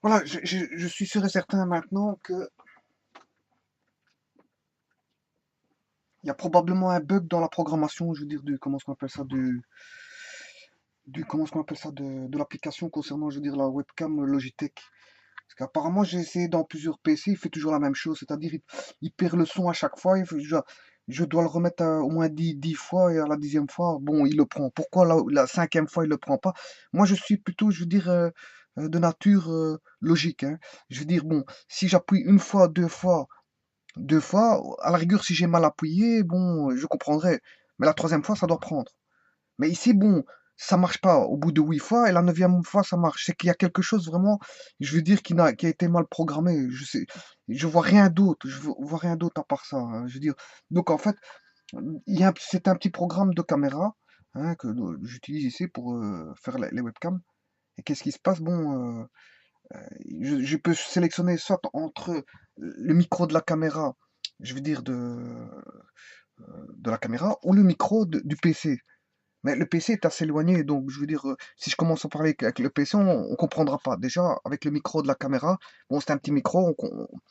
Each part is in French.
Voilà, je suis sûr et certain maintenant que il y a probablement un bug dans la programmation, je veux dire, comment est-ce qu'on appelle ça, comment est-ce qu'on appelle ça, de l'application concernant, je veux dire, la webcam Logitech. Parce qu'apparemment, j'ai essayé dans plusieurs PC, il fait toujours la même chose, c'est-à-dire, il perd le son à chaque fois, je dois le remettre au moins 10 fois, et à la 10e fois, bon, il le prend. Pourquoi la 5e fois, il le prend pas? Moi, je suis plutôt, je veux dire, de nature logique, hein. Je veux dire, bon, si j'appuie une fois, deux fois, à la rigueur, si j'ai mal appuyé, bon, je comprendrais. Mais la 3e fois, ça doit prendre. Mais ici, bon, ça marche pas au bout de 8 fois, et la 9e fois, ça marche. C'est qu'il y a quelque chose vraiment, je veux dire, qui a été mal programmé. Je sais, je vois rien d'autre. Vois rien d'autre à part ça, hein. Je veux dire, donc en fait, c'est un petit programme de caméra, hein, que j'utilise ici pour faire les webcams. Et qu'est-ce qui se passe? Bon, je peux sélectionner soit entre le micro de la caméra, je veux dire de la caméra, ou le micro du PC. Mais le PC est assez éloigné, donc je veux dire, si je commence à parler avec le PC, on comprendra pas. Déjà, avec le micro de la caméra, bon, c'est un petit micro,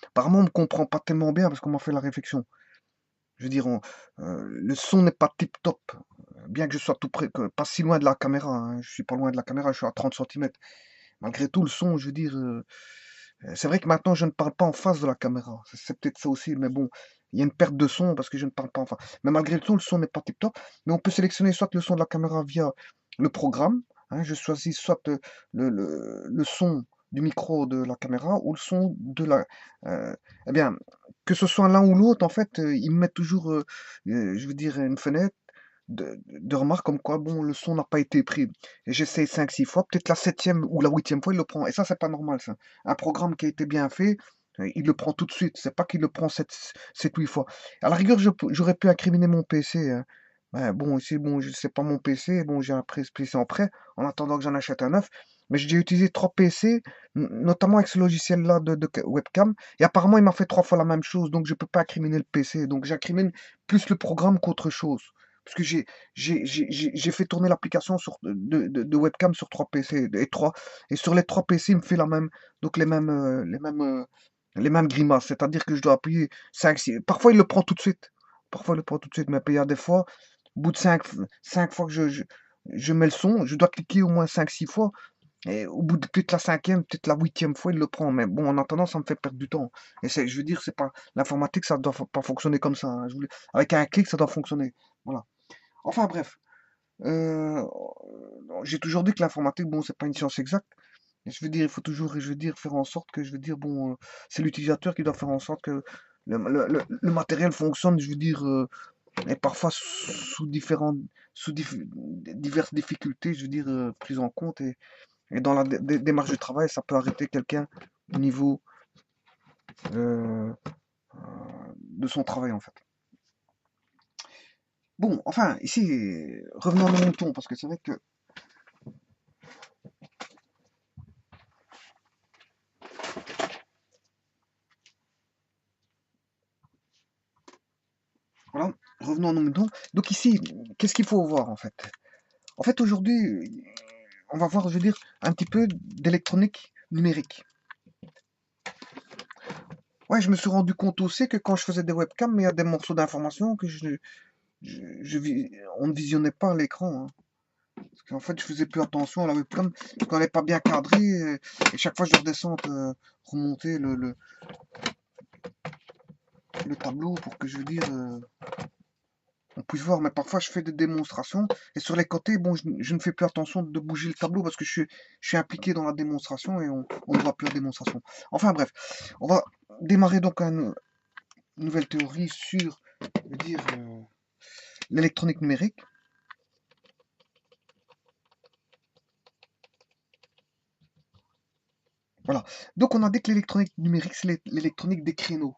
apparemment on ne comprend pas tellement bien parce qu'on m'a fait la réflexion. Je veux dire, le son n'est pas tip-top, bien que je sois tout près, pas si loin de la caméra, hein. Je suis pas loin de la caméra, je suis à 30 centimètres. Malgré tout, le son, je veux dire, c'est vrai que maintenant je ne parle pas en face de la caméra. C'est peut-être ça aussi, mais bon, il y a une perte de son parce que je ne parle pas en face. Mais malgré tout, le son n'est pas tip-top. Mais on peut sélectionner soit le son de la caméra via le programme, hein, je choisis soit le son du micro de la caméra ou le son de la. euh, eh bien, que ce soit l'un ou l'autre, en fait, ils me mettent toujours, je veux dire, une fenêtre de remarques comme quoi, bon, le son n'a pas été pris. Et j'essaie 5 6 fois, peut-être la 7e ou la 8e fois, il le prend. Et ça, c'est pas normal, ça. Un programme qui a été bien fait, il le prend tout de suite. C'est pas qu'il le prend 7 8 fois. À la rigueur, j'aurais pu incriminer mon PC, hein. Ouais, bon, ici, bon, c'est pas mon PC, bon, j'ai un PC en prêt, en attendant que j'en achète un neuf. Mais j'ai utilisé 3 PC, notamment avec ce logiciel-là de webcam. Et apparemment, il m'a fait 3 fois la même chose, donc je peux pas incriminer le PC. Donc j'incrimine plus le programme qu'autre chose. Parce que j'ai fait tourner l'application de webcam sur 3 PC et sur les 3 PC, il me fait la même, donc les mêmes grimaces. C'est-à-dire que je dois appuyer 5 6. Parfois, il le prend tout de suite. Parfois, il le prend tout de suite, mais il y a des fois, au bout de 5 fois que je mets le son, je dois cliquer au moins 5 6 fois. Et au bout de peut-être la 5e, peut-être la 8e fois, il le prend. Mais bon, en attendant, ça me fait perdre du temps. Et je veux dire, c'est pas l'informatique, ça doit pas fonctionner comme ça, hein. Avec un clic, ça doit fonctionner. Voilà. Enfin bref, euh, j'ai toujours dit que l'informatique, bon, c'est pas une science exacte. Et je veux dire, il faut toujours, je veux dire, faire en sorte que, je veux dire, bon, c'est l'utilisateur qui doit faire en sorte que le matériel fonctionne, je veux dire, et parfois diverses difficultés, je veux dire, prises en compte. Et dans la démarche du travail, ça peut arrêter quelqu'un au niveau euh, de son travail, en fait. Bon, enfin, ici, revenons à nos moutons, parce que c'est vrai que, voilà, revenons à nos moutons. Donc ici, qu'est-ce qu'il faut voir, en fait? En fait, aujourd'hui, on va voir, je veux dire, un petit peu d'électronique numérique. Ouais, je me suis rendu compte aussi que quand je faisais des webcams, il y a des morceaux d'information que on ne visionnait pas à l'écran, hein. Parce qu'en fait, je faisais plus attention à la webcam, quand elle n'est pas bien cadrée, et chaque fois je redescends, remonter le tableau pour que, je veux dire, on puisse voir. Mais parfois, je fais des démonstrations, et sur les côtés, bon, je ne fais plus attention de bouger le tableau parce que je suis impliqué dans la démonstration et on ne voit plus la démonstration. Enfin bref, on va démarrer donc une nouvelle théorie sur, je veux dire, l'électronique numérique. Voilà. Donc on a dit que l'électronique numérique, c'est l'électronique des créneaux.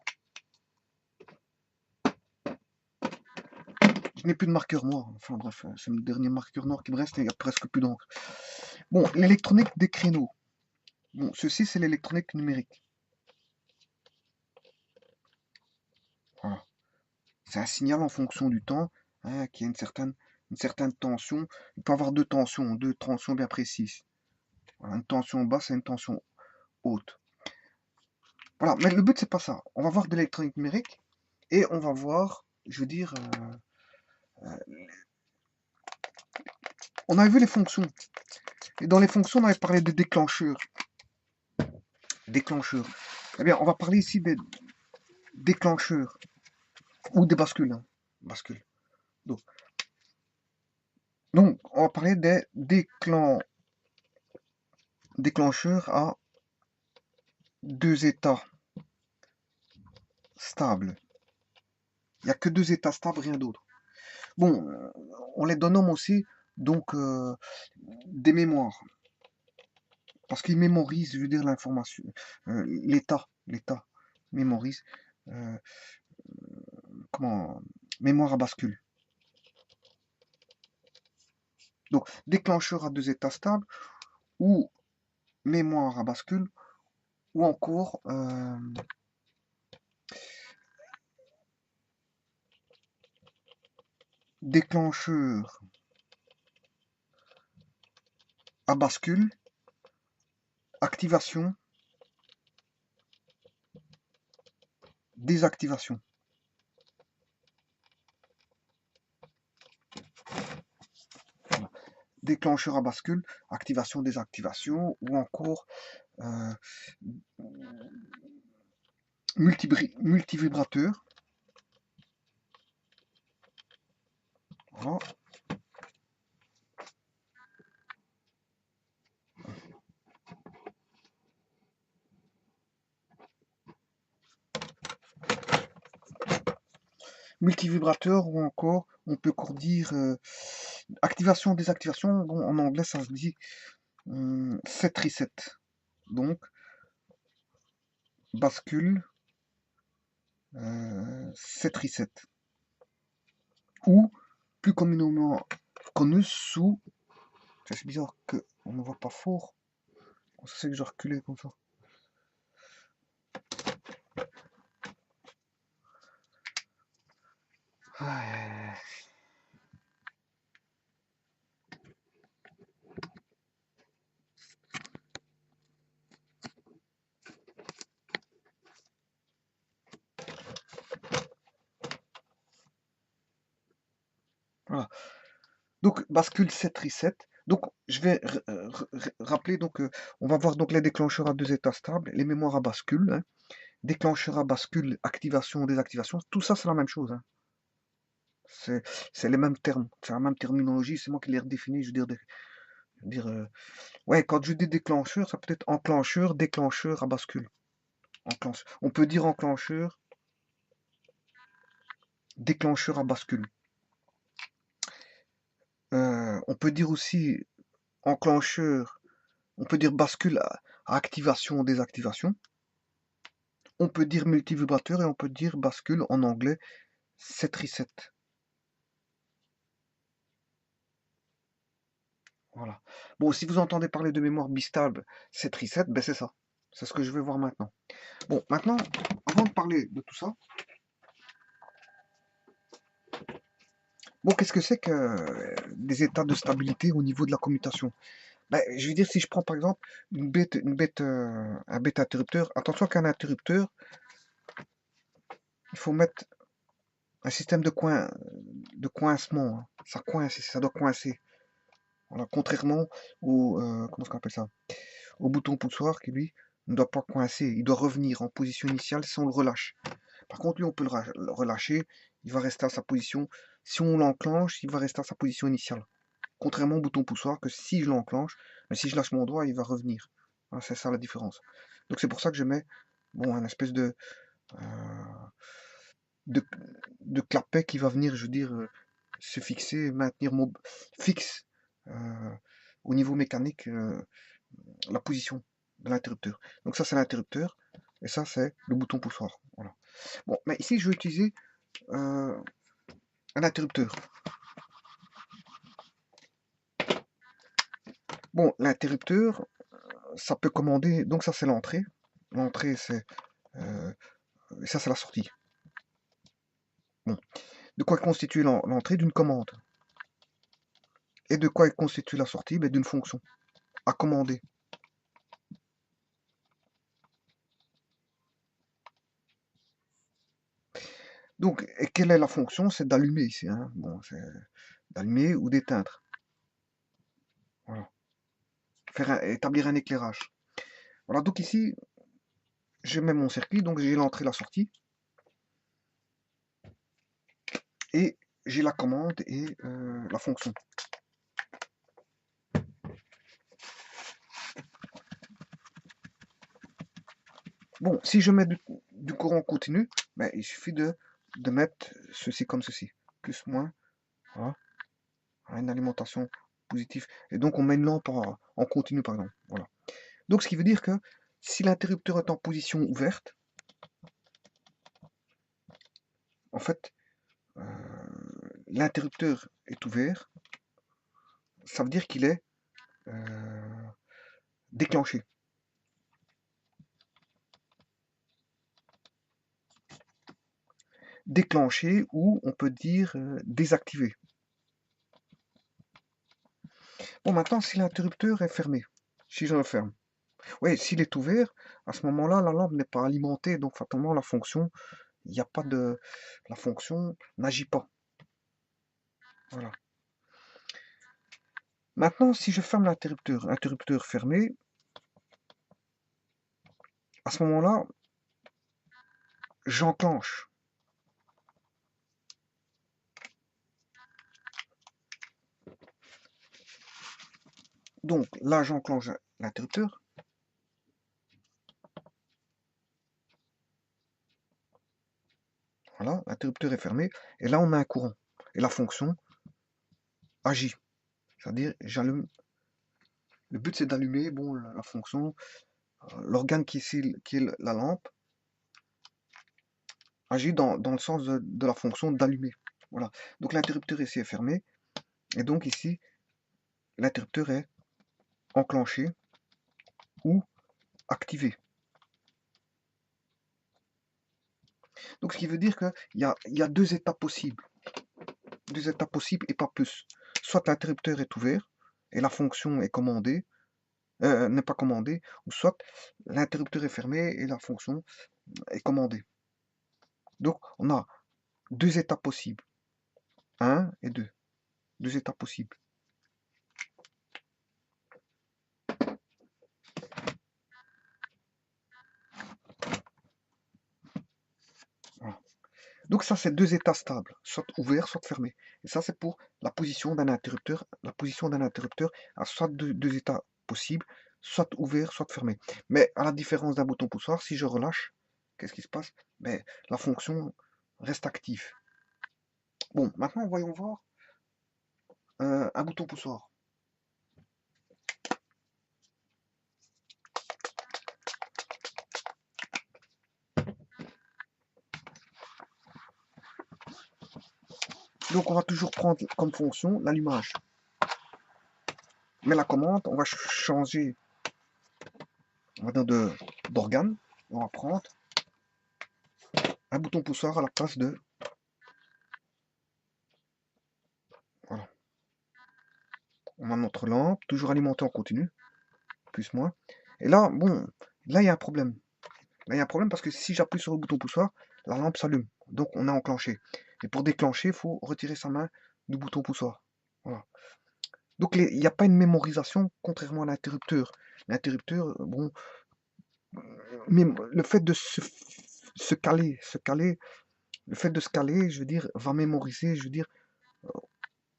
Je n'ai plus de marqueur noir. Enfin bref, c'est le dernier marqueur noir qui me reste et il n'y a presque plus d'encre. Bon, l'électronique des créneaux. Bon, ceci, c'est l'électronique numérique. Voilà. C'est un signal en fonction du temps, hein, qui a une certaine tension. Il peut y avoir deux tensions bien précises. Voilà, une tension basse et une tension haute. Voilà, mais le but, c'est pas ça. On va voir de l'électronique numérique et on va voir, je veux dire, on avait vu les fonctions. Et dans les fonctions, on avait parlé de déclencheurs. Déclencheurs. Eh bien, on va parler ici des déclencheurs ou des bascules, hein. Bascules. Donc, on va parler des déclencheurs à deux états stables. Il n'y a que deux états stables, rien d'autre. Bon, on les dénomme aussi donc des mémoires. Parce qu'ils mémorisent, je veux dire, l'information. L'état mémorise. euh, comment mémoire à bascule. Donc, déclencheur à deux états stables, ou mémoire à bascule, ou encore déclencheur à bascule, activation, désactivation. Voilà. Déclencheur à bascule, activation, désactivation, ou encore multivibrateur. Voilà. Multivibrateur, ou encore, on peut encore dire activation, désactivation. Bon, en anglais, ça se dit set reset. Donc, bascule, set reset. Ou, plus communément connu sous. C'est bizarre qu'on ne voit pas fort. C'est que je reculais comme ça. Ouais. Voilà. Donc, bascule 7 reset. Donc, je vais rappeler, donc, on va voir donc les déclencheurs à deux états stables, les mémoires à bascule, hein. Déclencheur à bascule, activation, désactivation, tout ça c'est la même chose, hein. C'est les mêmes termes, c'est la même terminologie, c'est moi qui les redéfinis, je veux dire, ouais, quand je dis déclencheur, ça peut être enclencheur, déclencheur à bascule. On peut dire enclencheur, déclencheur à bascule. On peut dire aussi enclencheur, on peut dire bascule à activation, désactivation. On peut dire multivibrateur et on peut dire bascule en anglais set reset. Voilà. Bon, si vous entendez parler de mémoire bistable set reset, ben c'est ça. C'est ce que je vais voir maintenant. Bon, maintenant, avant de parler de tout ça, bon, qu'est-ce que c'est que des états de stabilité au niveau de la commutation? Ben, je veux dire, si je prends par exemple un bêta interrupteur, attention qu'un interrupteur, il faut mettre un système de coincement, hein. Ça coince, ça doit coincer. Voilà, contrairement au, comment est-ce qu'on appelle ça? Au bouton poussoir qui, lui, ne doit pas coincer. Il doit revenir en position initiale si on le relâche. Par contre, lui, on peut le relâcher. Il va rester à sa position. Si on l'enclenche, il va rester à sa position initiale. Contrairement au bouton poussoir que si je l'enclenche, mais si je lâche mon doigt, il va revenir. Voilà, c'est ça la différence. Donc c'est pour ça que je mets bon, un espèce euh, de, de clapet qui va venir, je veux dire, se fixer, maintenir fixe euh, au niveau mécanique la position de l'interrupteur. Donc ça c'est l'interrupteur et ça c'est le bouton poussoir. Voilà. Bon, mais ici je vais utiliser un interrupteur. Bon, l'interrupteur, ça peut commander, donc ça c'est l'entrée. L'entrée c'est et ça c'est la sortie. Bon. De quoi constitue l'entrée? D'une commande. Et de quoi constitue la sortie? Ben, d'une fonction à commander. Donc, et quelle est la fonction? C'est d'allumer ici, hein. Bon, c'est d'allumer ou d'éteindre. Voilà. Établir un éclairage. Voilà, donc ici, je mets mon circuit, donc j'ai l'entrée, la sortie, et j'ai la commande et la fonction. Bon, si je mets du courant continu, ben, il suffit de mettre ceci comme ceci. Plus, moins, voilà. Une alimentation positive. Et donc on met une lampe en continu, par exemple. Voilà. Donc ce qui veut dire que si l'interrupteur est en position ouverte, en fait, l'interrupteur est ouvert, ça veut dire qu'il est déclenché. Déclenché ou on peut dire désactivé. Bon, maintenant, si l'interrupteur est fermé, si je le ferme, oui, s'il est ouvert, à ce moment-là, la lampe n'est pas alimentée, donc fatalement, la fonction, il n'y a pas de... La fonction n'agit pas. Voilà. Maintenant, si je ferme l'interrupteur fermé, à ce moment-là, j'enclenche. Donc là, j'enclenche l'interrupteur. Voilà, l'interrupteur est fermé. Et là, on a un courant. Et la fonction agit. C'est-à-dire, j'allume. Le but, c'est d'allumer bon, la fonction. L'organe qui est la lampe agit dans le sens de la fonction d'allumer. Voilà. Donc l'interrupteur ici est fermé. Et donc ici, l'interrupteur est enclenché ou activé. Donc ce qui veut dire qu'il y a deux étapes possibles. Deux étapes possibles et pas plus. Soit l'interrupteur est ouvert et la fonction est commandée, n'est pas commandée, ou soit l'interrupteur est fermé et la fonction est commandée. Donc on a deux étapes possibles. 1 et 2. Deux étapes possibles. Voilà. Donc ça, c'est deux états stables, soit ouvert, soit fermé. Et ça, c'est pour la position d'un interrupteur. La position d'un interrupteur a soit deux états possibles, soit ouvert, soit fermé. Mais à la différence d'un bouton poussoir, si je relâche, qu'est-ce qui se passe? Ben, la fonction reste active. Bon, maintenant, voyons voir un bouton poussoir. Donc, on va toujours prendre comme fonction l'allumage. Mais la commande, on va changer d'organe. On va prendre un bouton poussoir à la place de... Voilà. On a notre lampe, toujours alimentée en continu, plus moins. Et là, bon, là, il y a un problème. Là, il y a un problème parce que si j'appuie sur le bouton poussoir, la lampe s'allume. Donc, on a enclenché. Et pour déclencher, il faut retirer sa main du bouton poussoir. Voilà. Donc, il n'y a pas une mémorisation, contrairement à l'interrupteur. L'interrupteur, bon, mais le fait de se caler, le fait de se caler, je veux dire, va mémoriser, je veux dire,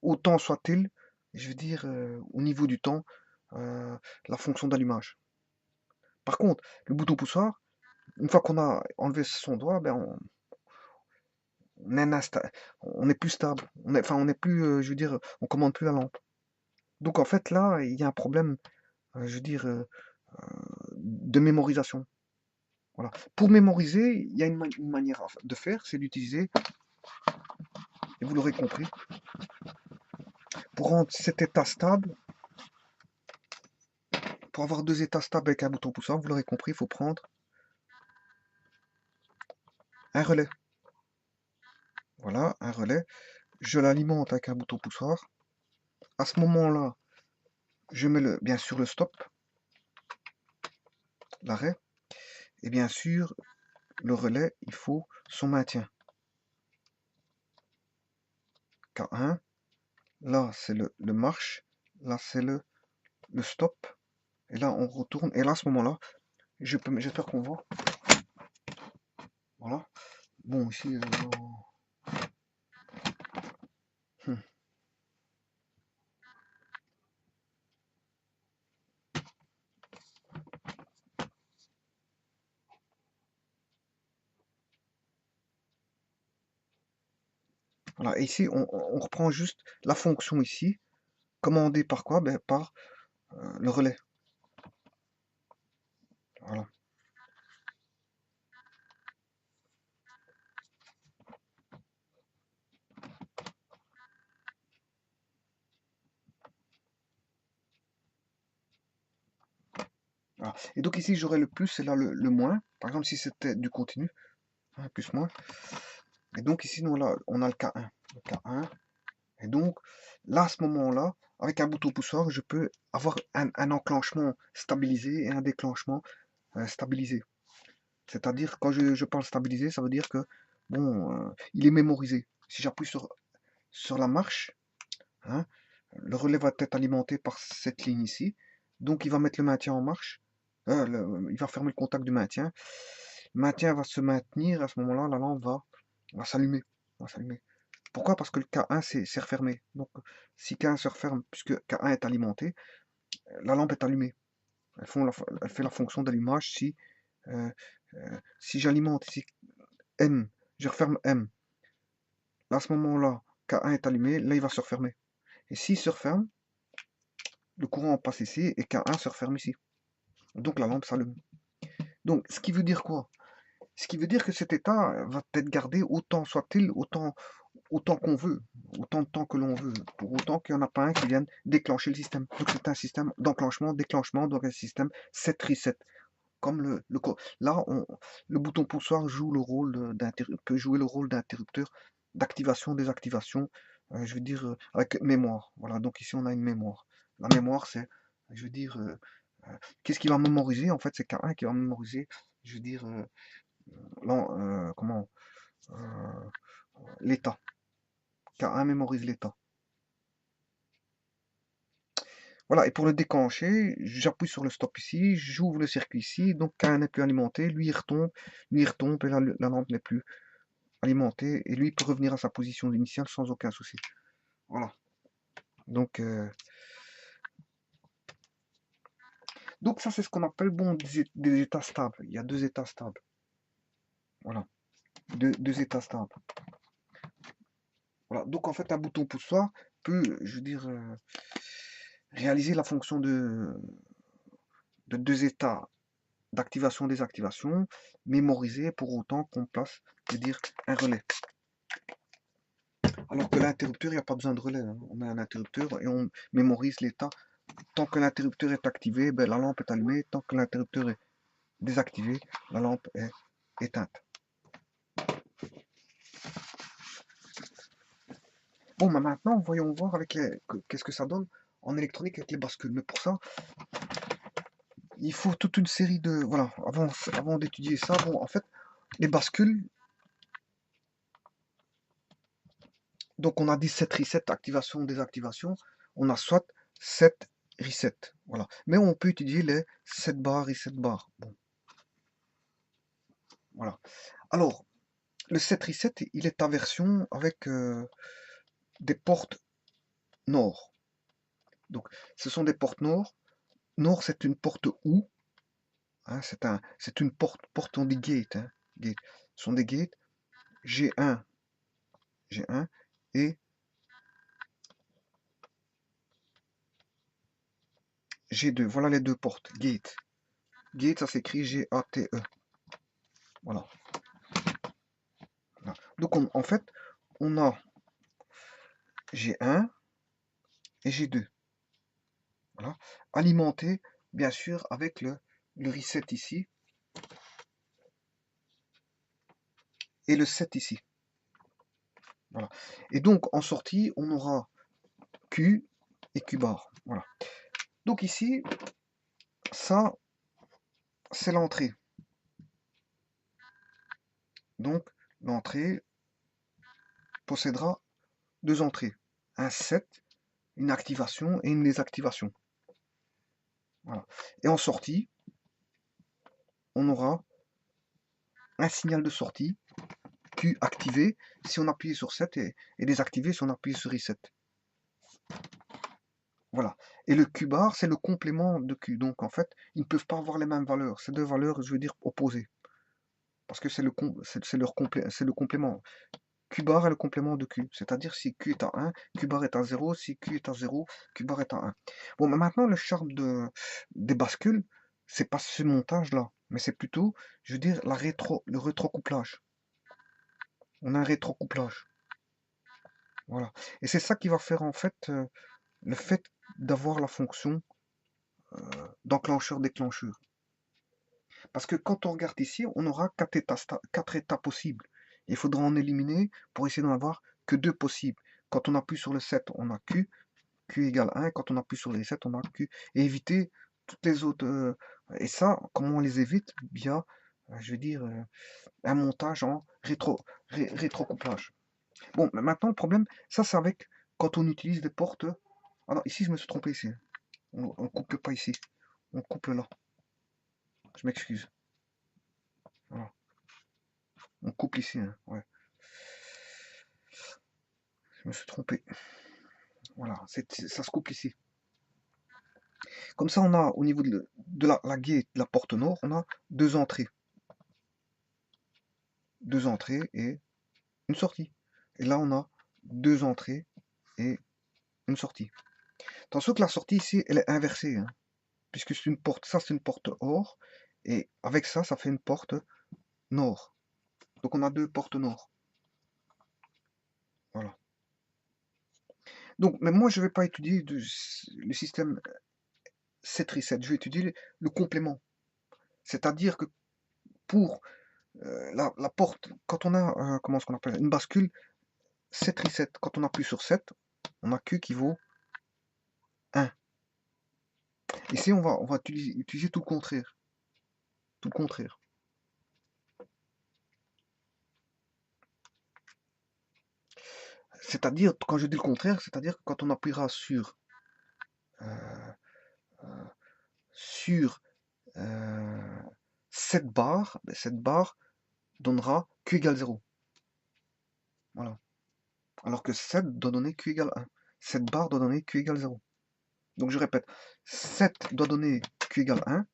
autant soit-il, je veux dire, au niveau du temps, la fonction d'allumage. Par contre, le bouton poussoir, une fois qu'on a enlevé son doigt, ben on est plus stable. On est plus, je veux dire, on commande plus la lampe. Donc en fait là, il y a un problème, je veux dire, de mémorisation. Voilà. Pour mémoriser, il y a une manière de faire, c'est d'utiliser, et vous l'aurez compris, pour rendre cet état stable, pour avoir deux états stables avec un bouton poussoir, vous l'aurez compris, il faut prendre un relais. Voilà, un relais. Je l'alimente avec un bouton poussoir. À ce moment-là, je mets bien sûr le stop, l'arrêt. Et bien sûr, le relais, il faut son maintien. K1, là c'est le marche, là c'est le stop, et là on retourne, et là à ce moment-là, j'espère qu'on voit, voilà. Bon, ici, hmm. Voilà, et ici on reprend juste la fonction ici, commandée par quoi? Ben, par le relais. Voilà. Voilà. Et donc ici j'aurai le plus et là le moins. Par exemple si c'était du continu, hein, plus moins. Et donc ici nous là on a le K1. Le K1. Et donc là à ce moment-là, avec un bouton poussoir, je peux avoir un enclenchement stabilisé et un déclenchement stabilisé. C'est-à-dire quand je parle stabilisé, ça veut dire que bon, il est mémorisé. Si j'appuie sur la marche, hein, le relais va être alimenté par cette ligne ici. Donc il va mettre le maintien en marche. Il va fermer le contact du maintien. Le maintien va se maintenir. À ce moment-là, la lampe va s'allumer. Va s'allumer. Pourquoi? Parce que le K1 c'est refermé. Donc si K1 se referme, puisque K1 est alimenté, la lampe est allumée. Elle fait la fonction d'allumage si j'alimente ici M, je referme M. Là, à ce moment-là, K1 est allumé, là il va se refermer. Et s'il se referme, le courant passe ici et K1 se referme ici. Donc la lampe s'allume. Donc ce qui veut dire quoi? Ce qui veut dire que cet état va être gardé autant soit-il, autant qu'on veut, autant de temps que l'on veut, pour autant qu'il n'y en a pas un qui vienne déclencher le système. Donc c'est un système d'enclenchement, déclenchement, donc un système set reset. Comme là, le bouton poussoir joue le rôle peut jouer le rôle d'interrupteur d'activation, désactivation, je veux dire, avec mémoire. Voilà, donc ici on a une mémoire. La mémoire, c'est, je veux dire, qu'est-ce qu'il va mémoriser? En fait, c'est K1 qui va mémoriser, je veux dire, comment, euh, l'état. K1 mémorise l'état. Voilà, et pour le déclencher, j'appuie sur le stop ici, j'ouvre le circuit ici, donc K1 n'est plus alimenté, lui il retombe, et la lampe n'est plus alimenté et lui peut revenir à sa position initiale sans aucun souci. Voilà. Donc, donc ça c'est ce qu'on appelle bon des états stables. Il y a deux états stables. Voilà. Deux états stables. Voilà. Donc en fait un bouton poussoir peut, je veux dire, réaliser la fonction de deux états d'activation-désactivation, mémoriser pour autant qu'on place, je veux dire, un relais. Alors que l'interrupteur, il n'y a pas besoin de relais, hein. On met un interrupteur et on mémorise l'état. Tant que l'interrupteur est activé, ben, la lampe est allumée. Tant que l'interrupteur est désactivé, la lampe est éteinte. Bon, mais maintenant, voyons voir avec qu'est-ce que ça donne en électronique avec les bascules. Mais pour ça, il faut toute une série de... Voilà, avant d'étudier ça, bon, en fait, les bascules, donc on a dit 7 reset, activation, désactivation. On a soit 7 reset, voilà. Mais on peut étudier les 7 bars, reset bars. Bon, voilà. Alors, le 7 reset, il est en version avec des portes nord. Donc, ce sont des portes nord. Nord, c'est une porte OU. Hein, c'est une porte, on dit gate. Hein, gate. Ce sont des gates G1, G1 et G2. Voilà les deux portes. Gate. Gate, ça s'écrit G-A-T-E. Voilà. Voilà. Donc, en fait, on a G1 et G2. Voilà. Alimenté, bien sûr, avec le reset ici et le 7 ici. Voilà. Et donc, en sortie, on aura Q et Q bar. Voilà. Donc ici, ça, c'est l'entrée. Donc, l'entrée possédera deux entrées. Un set, une activation et une désactivation. Voilà. Et en sortie, on aura un signal de sortie Q activé si on appuie sur 7 et désactivé si on appuie sur reset. Voilà. Et le Q bar, c'est le complément de Q. Donc en fait, ils ne peuvent pas avoir les mêmes valeurs. C'est deux valeurs, je veux dire, opposées. Parce que c'est le complément. Q bar est le complément de Q. C'est-à-dire si Q est à 1, Q bar est à 0. Si Q est à 0, Q bar est à 1. Bon, mais maintenant, le charme des bascules, c'est pas ce montage-là. Mais c'est plutôt, je veux dire, le rétrocouplage. On a un rétrocouplage. Voilà. Et c'est ça qui va faire en fait le fait d'avoir la fonction d'enclencheur-déclencheur. Parce que quand on regarde ici, on aura quatre états possibles. Il faudra en éliminer pour essayer d'en avoir que deux possibles. Quand on appuie sur le 7, on a Q égale 1. Quand on appuie sur les 7, on a Q. Et éviter toutes les autres. Et ça, comment on les évite? Via, je veux dire, un montage en rétrocouplage. Bon, mais maintenant, le problème, ça c'est avec quand on utilise des portes. Ah non, ici, je me suis trompé ici. On coupe pas ici. On coupe là. Je m'excuse. Voilà. On coupe ici. Hein. Ouais. Je me suis trompé. Voilà. Ça se coupe ici. Comme ça, on a au niveau de la gate de la porte nord, on a deux entrées. Deux entrées et une sortie. Et là, on a deux entrées et une sortie. Attention que la sortie ici, elle est inversée. Hein, puisque c'est une porte. Ça, c'est une porte or. Et avec ça, ça fait une porte nord. Donc on a deux portes nord. Voilà. Donc, mais moi, je ne vais pas étudier le système 7 reset. Je vais étudier le complément. C'est-à-dire que pour la porte, quand on a, comment est-ce qu'on appelle, une bascule 7 reset, quand on appuie sur 7, on a Q qui vaut 1. Ici, on va utiliser tout le contraire. Tout le contraire. C'est-à-dire, quand je dis le contraire, c'est-à-dire que quand on appuiera euh, euh, sur 7 barres, cette barre donnera Q égale 0. Voilà. Alors que 7 doit donner Q égale 1. Cette barre doit donner Q égale 0. Donc je répète, 7 doit donner Q égale 1.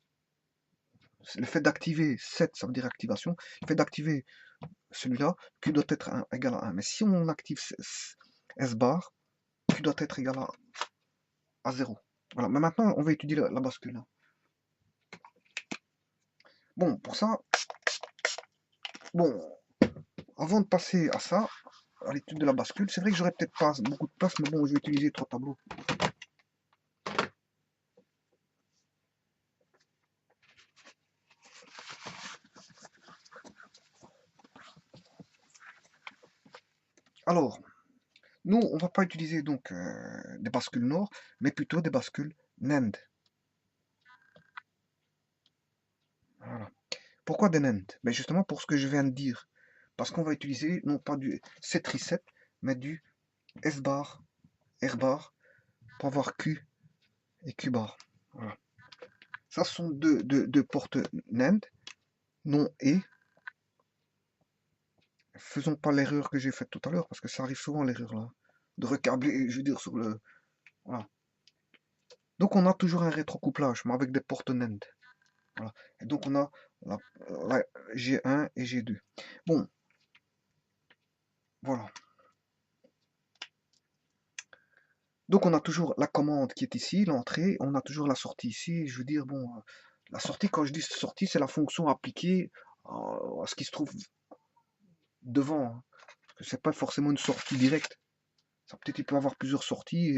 Le fait d'activer 7, ça veut dire activation. Le fait d'activer celui-là, Q doit être égal à 1. Mais si on active S bar, Q doit être égal à 0. Voilà. Mais maintenant, on va étudier la bascule. Bon, pour ça, bon, avant de passer à ça, à l'étude de la bascule, c'est vrai que j'aurais peut-être pas beaucoup de place, mais bon, je vais utiliser 3 tableaux. Alors, nous, on va pas utiliser donc des bascules nord, mais plutôt des bascules NAND. Voilà. Pourquoi des NAND? Ben justement pour ce que je viens de dire. Parce qu'on va utiliser non pas du 7 reset, mais du S bar, R bar, pour avoir Q et Q bar. Voilà. Ça ce sont deux portes NAND, non et. Faisons pas l'erreur que j'ai faite tout à l'heure, parce que ça arrive souvent l'erreur là. De recabler, je veux dire, sur le. Voilà. Donc on a toujours un rétrocouplage, mais avec des portes NAND. Voilà. Et donc on a la G1 et G2. Bon, voilà. Donc on a toujours la commande qui est ici, l'entrée, on a toujours la sortie ici. Je veux dire, bon, la sortie, quand je dis sortie, c'est la fonction appliquée à ce qui se trouve devant. Hein. C'est pas forcément une sortie directe. Ça peut-être il peut avoir plusieurs sorties.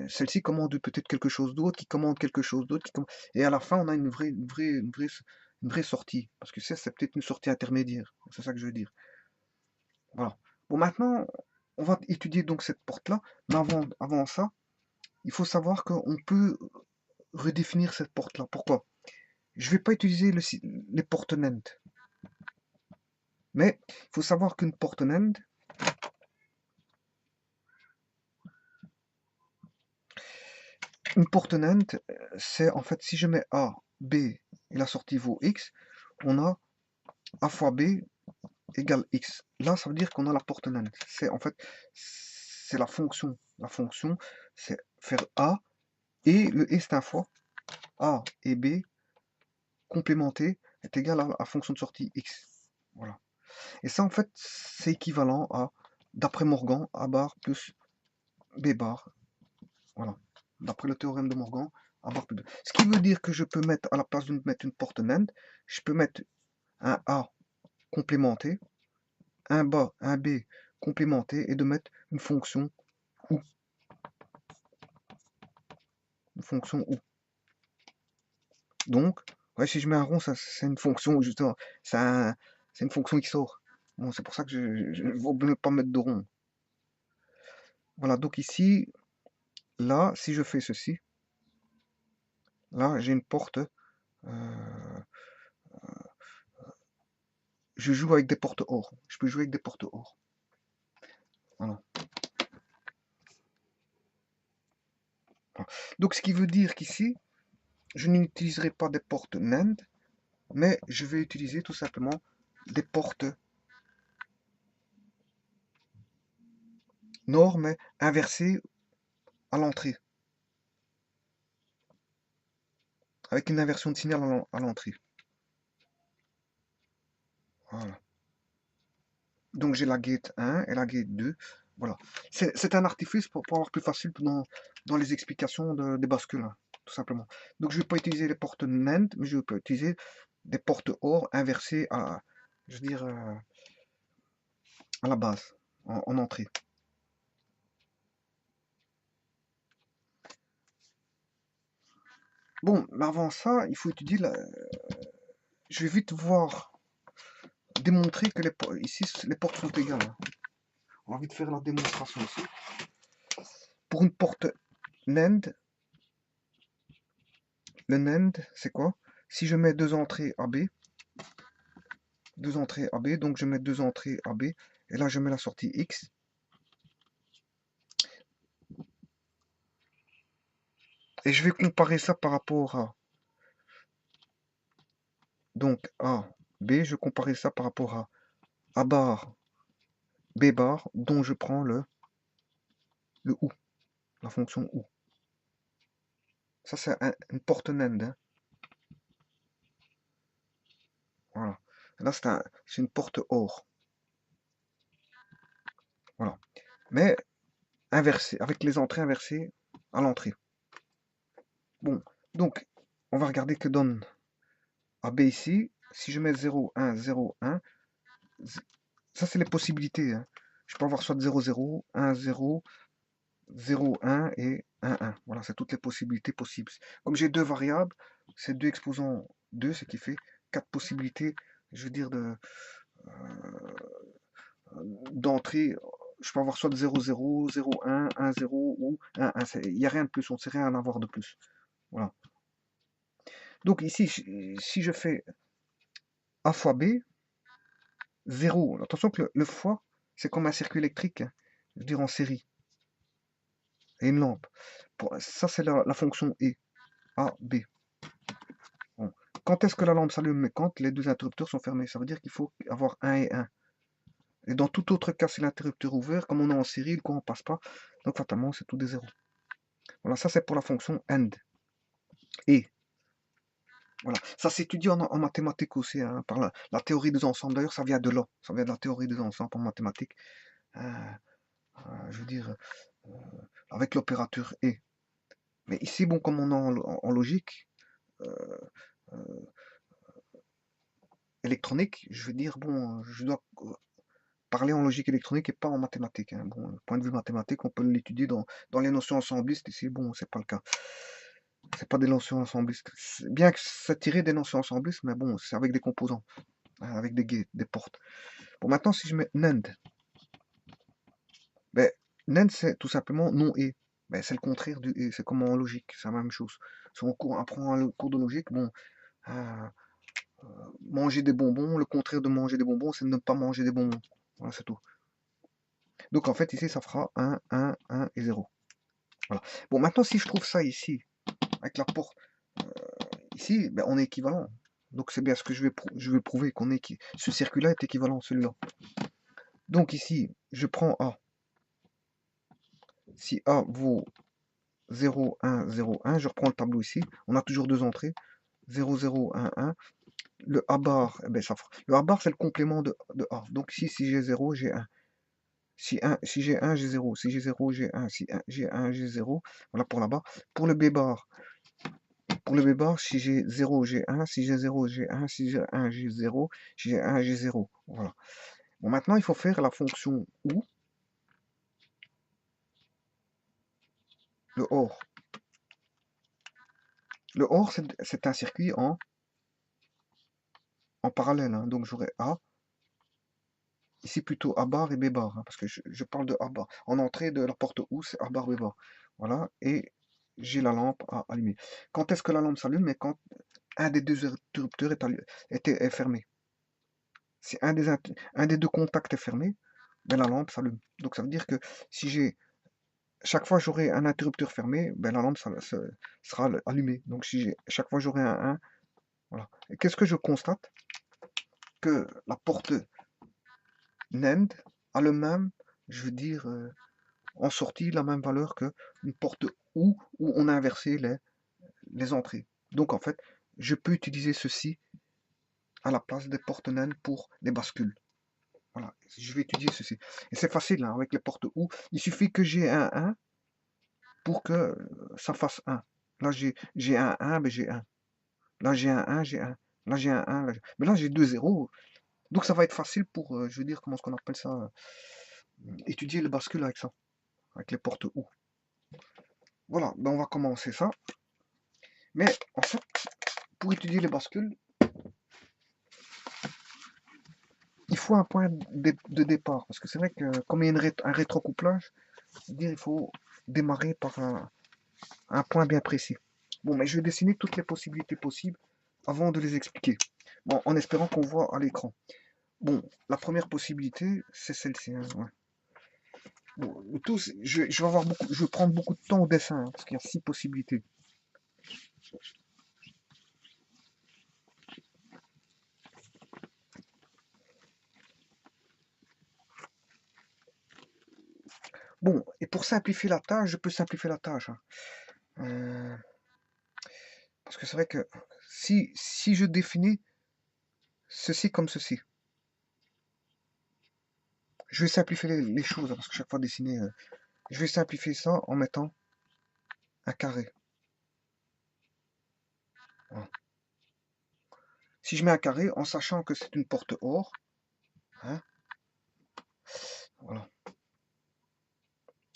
Celle-ci commande peut-être quelque chose d'autre, qui commande quelque chose d'autre, et à la fin on a une vraie sortie. Parce que c'est peut-être une sortie intermédiaire. C'est ça que je veux dire. Voilà. Bon maintenant, on va étudier donc cette porte-là, mais avant ça, il faut savoir qu'on peut redéfinir cette porte-là. Pourquoi? Je ne vais pas utiliser les portes NAND. Mais il faut savoir qu'une porte NAND, Une porte NAND, c'est en fait, si je mets A, B et la sortie vaut X, on a A fois B égale X. Là, ça veut dire qu'on a la porte NAND. C'est en fait, c'est la fonction. La fonction, c'est faire A, et le et c'est un fois. A et B complémenté est égal à la fonction de sortie X. Voilà. Et ça, en fait, c'est équivalent à, d'après Morgan, A bar plus B bar. Voilà. D'après le théorème de Morgan, A bar plus B. Ce qui veut dire que je peux mettre, à la place de mettre une porte NAND, je peux mettre un A complémenté, un B complémenté, et de mettre une fonction ou. Une fonction ou. Donc, ouais, si je mets un rond, ça, c'est une fonction, justement, c'est une fonction qui sort. Bon, c'est pour ça que je ne veux pas mettre de rond. Voilà, donc ici, là, si je fais ceci, là, j'ai une porte. Je joue avec des portes or. Je peux jouer avec des portes or. Voilà. Voilà. Donc, ce qui veut dire qu'ici, je n'utiliserai pas des portes NAND, mais je vais utiliser tout simplement des portes NOR, mais inversées à l'entrée. Avec une inversion de signal à l'entrée. Voilà. Donc j'ai la gate 1 et la gate 2. Voilà. C'est un artifice pour avoir plus facile dans les explications des bascules, hein, tout simplement. Donc je ne vais pas utiliser les portes NAND, mais je peux utiliser des portes OR inversées à, je veux dire, à la base, en entrée. Bon, mais avant ça, il faut étudier je vais vite voir, démontrer que ici, les portes sont égales, hein. On va vite faire la démonstration ici. Pour une porte NAND, le NAND, c'est quoi? Si je mets deux entrées AB, donc je mets deux entrées AB, et là je mets la sortie X. Et je vais comparer ça par rapport à, donc A, B, je vais comparer ça par rapport à A bar, B bar, dont je prends le OU, la fonction OU. Ça c'est une porte NAND, hein. Voilà. Là c'est une porte OR. Voilà. Mais inversée, avec les entrées inversées à l'entrée. Bon, donc on va regarder que donne AB ici. Si je mets 0, 1, 0, 1, ça c'est les possibilités, hein. Je peux avoir soit 0, 0, 1, 0, 0, 1 et 1, 1. Voilà, c'est toutes les possibilités possibles. Comme j'ai deux variables, c'est deux exposants 2, ce qui fait quatre possibilités, je veux dire, d'entrée. Je peux avoir soit 0, 0, 0, 1, 1, 0 ou 1, 1. Il n'y a rien de plus, on ne sait rien en avoir de plus. Voilà. Donc ici, si je fais A fois B, 0. Attention que le fois, c'est comme un circuit électrique, hein, je veux dire en série. Et une lampe. Ça, c'est la fonction E. A, B. Bon. Quand est-ce que la lampe s'allume? Quand les deux interrupteurs sont fermés. Ça veut dire qu'il faut avoir 1 et 1. Et dans tout autre cas, c'est l'interrupteur ouvert. Comme on est en série, le courant ne passe pas. Donc fatalement, c'est tout des zéros. Voilà, ça c'est pour la fonction AND. Et voilà, ça s'étudie en mathématiques aussi, hein, par la théorie des ensembles. D'ailleurs, ça vient de là. Ça vient de la théorie des ensembles en mathématiques. Je veux dire, avec l'opérateur et. Mais ici, bon, comme on est en logique électronique, je veux dire, bon, je dois parler en logique électronique et pas en mathématiques, hein. Bon, point de vue mathématique, on peut l'étudier dans les notions ensemblistes. Ici, bon, c'est pas le cas. C'est pas des notions ensemblistes. Bien que c'est tiré des notions ensemblistes, mais bon, c'est avec des composants, hein, avec des gates, des portes. Bon, maintenant, si je mets NAND, ben, NAND, c'est tout simplement non et. Ben, c'est le contraire du et. C'est comme en logique, c'est la même chose. Si on apprend un cours de logique, bon, manger des bonbons, le contraire de manger des bonbons, c'est ne pas manger des bonbons. Voilà, c'est tout. Donc en fait, ici, ça fera 1, 1, 1 et 0. Voilà. Bon, maintenant, si je trouve ça ici, avec la porte ici, ben, on est équivalent. Donc c'est bien ce que je vais prouver, ce circuit-là est équivalent à celui-là. Donc ici, je prends A. Si A vaut 0, 1, 0, 1, je reprends le tableau ici. On a toujours deux entrées. 0, 0, 1, 1. Le A bar, eh ben, le A bar, c'est le complément de A. Donc ici, si j'ai 0, j'ai 1. Si j'ai 1, j'ai 0. Si j'ai 0, j'ai 1. Si j'ai 1, j'ai 0. Voilà pour là-bas. Pour le B bar, si j'ai 0, j'ai 1. Si j'ai 0, j'ai 1. Si j'ai 1, j'ai 0. Si j'ai 1, j'ai 0. Voilà. Bon, maintenant, il faut faire la fonction OU, le OR. Le OR, c'est un circuit en parallèle. Hein. Donc j'aurai A, ici plutôt A bar et B bar, hein, parce que je parle de A bar. En entrée de la porte OU, c'est A bar, B bar. Voilà, et j'ai la lampe à allumer. Quand est-ce que la lampe s'allume? Mais quand un des deux interrupteurs est fermé. Si un des deux contacts est fermé, ben, la lampe s'allume. Donc ça veut dire que si chaque fois j'aurai un interrupteur fermé, ben, la lampe sera allumée. Donc si chaque fois j'aurai un 1, voilà. Et qu'est-ce que je constate? Que la porte NAND a le même, je veux dire, en sortie, la même valeur que une porte où on a inversé les entrées. Donc en fait, je peux utiliser ceci à la place des portes NAND pour les bascules. Voilà, je vais étudier ceci. Et c'est facile, hein, avec les portes où il suffit que j'ai un 1 pour que ça fasse 1. Là, j'ai un 1, ben j'ai 1. Là, j'ai un 1, j'ai 1. Là, j'ai un 1. Mais là, j'ai 2 0. Donc, ça va être facile pour, je veux dire, comment est-ce qu'on appelle ça, étudier le bascule avec ça, avec les portes où. Voilà, ben on va commencer ça. Mais en fait, pour étudier les bascules, il faut un point de départ. Parce que c'est vrai que comme il y a un rétrocouplage, c'est-à-dire il faut démarrer par un point bien précis. Bon, mais je vais dessiner toutes les possibilités possibles avant de les expliquer. Bon, en espérant qu'on voit à l'écran. Bon, la première possibilité, c'est celle-ci. Hein, ouais. Bon, le tout, je vais prendre beaucoup de temps au dessin, hein, parce qu'il y a 6 possibilités. Bon, et pour simplifier la tâche, je peux simplifier la tâche. Hein. Parce que c'est vrai que si je définis ceci comme ceci, je vais simplifier les choses, hein, parce que chaque fois dessiner, je vais simplifier ça en mettant un carré. Voilà. Si je mets un carré, en sachant que c'est une porte OR, hein, voilà.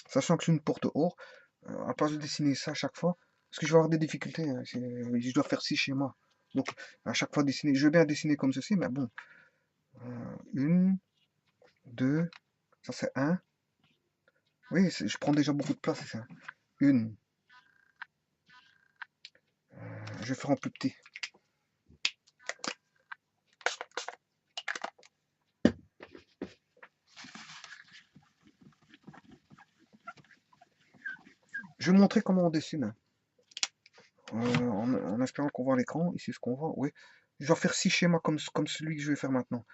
Sachant que c'est une porte OR, à la place de dessiner ça à chaque fois, parce que je vais avoir des difficultés, hein, je dois faire 6 schémas. Donc, à chaque fois dessiner, je veux bien dessiner comme ceci, mais bon, une, deux, ça c'est un. Oui, je prends déjà beaucoup de place, c'est ça. Une, je vais faire en plus petit. Je vais montrer comment on dessine. Hein. En espérant qu'on voit l'écran, ici ce qu'on voit, oui. Je vais faire 6 schémas comme celui que je vais faire maintenant.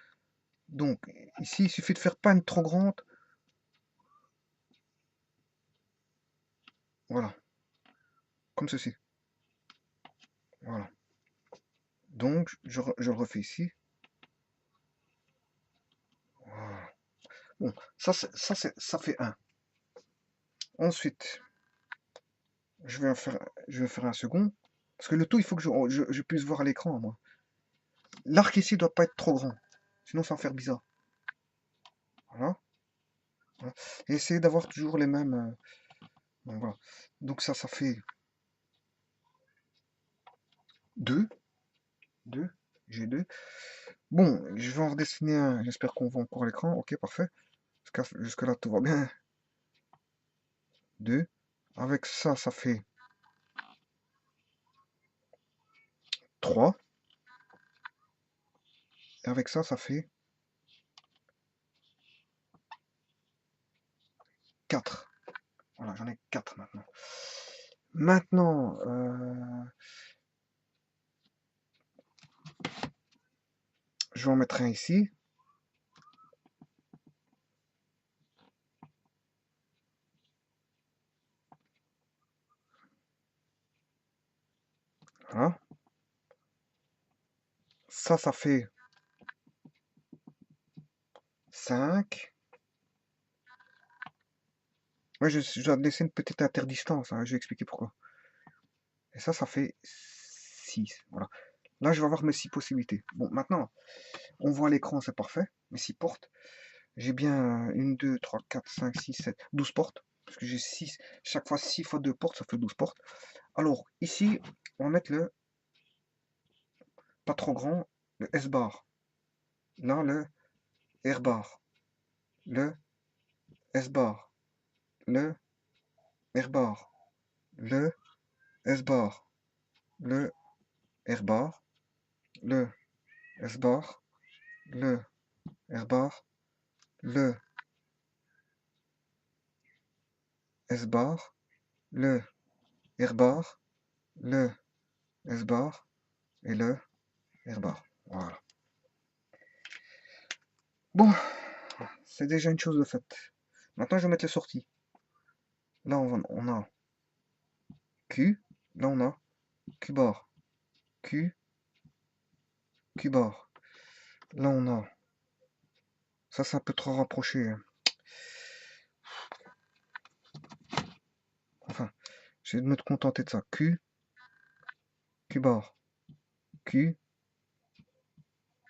Donc, ici, il suffit de faire pas une trop grande. Voilà. Comme ceci. Voilà. Donc, je le refais ici. Voilà. Bon, ça fait 1. Ensuite, je vais faire un second. Parce que le tout, il faut que je puisse voir à l'écran, moi. L'arc ici ne doit pas être trop grand. Sinon, ça va faire bizarre. Voilà. Voilà. Et essayez d'avoir toujours les mêmes... voilà. Donc ça fait 2. 2. J'ai 2. Bon, je vais en redessiner un. J'espère qu'on voit encore l'écran. Ok, parfait. Jusque là, tout va bien. 2. Avec ça, ça fait 3. Et avec ça, ça fait 4. Voilà, j'en ai 4 maintenant. Maintenant, je vais en mettre un ici. Voilà. Ça fait 5. Ouais, je dois laisser une petite interdistance, hein, je vais expliquer pourquoi. Et ça fait 6. Voilà. Là, je vais avoir mes 6 possibilités. Bon, maintenant, on voit l'écran, c'est parfait. Mes 6 portes. J'ai bien 1, 2, 3, 4, 5, 6, 7, 12 portes. Parce que j'ai 6. Chaque fois 6 fois 2 portes, ça fait 12 portes. Alors, ici, on va mettre le pas trop grand, le S-bar. Là, le R-bar. Le S-bar. Le R-bar. Le S-bar. Le R-bar. Le S-bar. Le R-bar. Le S-bar. Le R-bar. Le S-bar. Et le R-bar. Voilà. Bon, c'est déjà une chose de faite. Maintenant, je vais mettre les sorties. Là, on a Q. Là, on a Q bar. Q. Q bar. Là, on a... Ça, c'est un peu trop rapproché, hein. Enfin, je vais me contenter de ça. Q. Q bar. Q.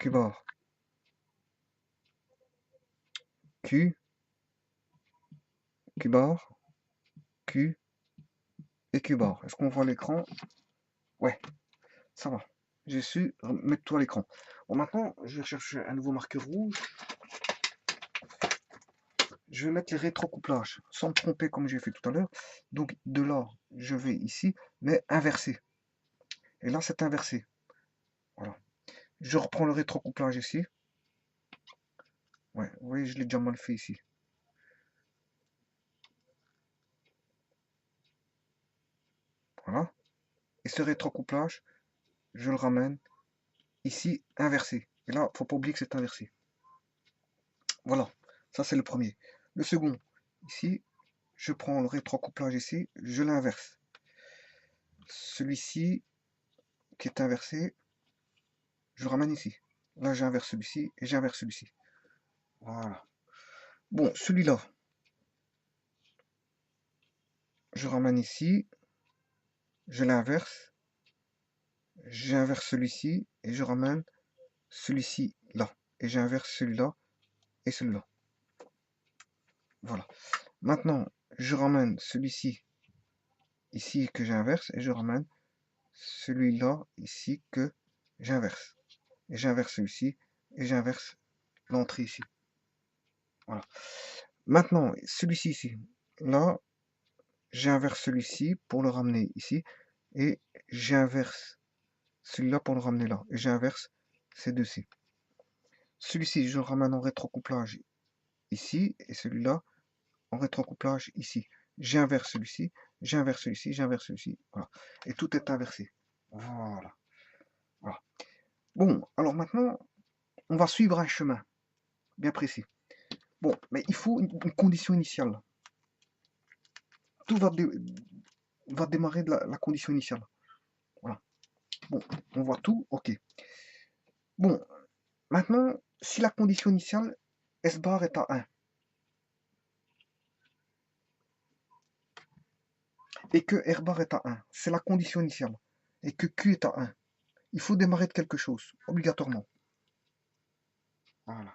Q bar. Q. Q bar. Q. Et Q bar. Est-ce qu'on voit l'écran? Ouais, ça va. J'ai su mettre tout à l'écran. Bon, maintenant, je vais chercher un nouveau marqueur rouge. Je vais mettre les rétrocouplages, sans me tromper comme j'ai fait tout à l'heure. Donc, de là, je vais ici, mais inversé. Et là, c'est inversé. Voilà. Je reprends le rétrocouplage ici. Ouais, oui, je l'ai déjà mal fait ici. Voilà. Et ce rétrocouplage, je le ramène ici, inversé. Et là, faut pas oublier que c'est inversé. Voilà. Ça, c'est le premier. Le second, ici, je prends le rétrocouplage ici, je l'inverse. Celui-ci, qui est inversé, je le ramène ici. Là, j'inverse celui-ci et j'inverse celui-ci. Voilà. Bon, celui-là, je ramène ici, je l'inverse, j'inverse celui-ci et je ramène celui-ci là. Et j'inverse celui-là et celui-là. Voilà. Maintenant, je ramène celui-ci ici que j'inverse et je ramène celui-là ici que j'inverse. Et j'inverse celui-ci et j'inverse l'entrée ici. Voilà. Maintenant, celui-ci ici, là, j'inverse celui-ci pour le ramener ici et j'inverse celui-là pour le ramener là. Et j'inverse ces deux-ci. Celui-ci, je le ramène en rétrocouplage ici et celui-là en rétrocouplage ici. J'inverse celui-ci, j'inverse celui-ci, j'inverse celui-ci. Voilà. Et tout est inversé. Voilà. Voilà. Bon, alors maintenant, on va suivre un chemin bien précis. Bon, mais il faut une condition initiale. Tout va démarrer de la condition initiale. Voilà. Bon, on voit tout, ok. Bon, maintenant, si la condition initiale, S bar est à 1, et que R bar est à 1, c'est la condition initiale, et que Q est à 1, il faut démarrer de quelque chose, obligatoirement. Voilà.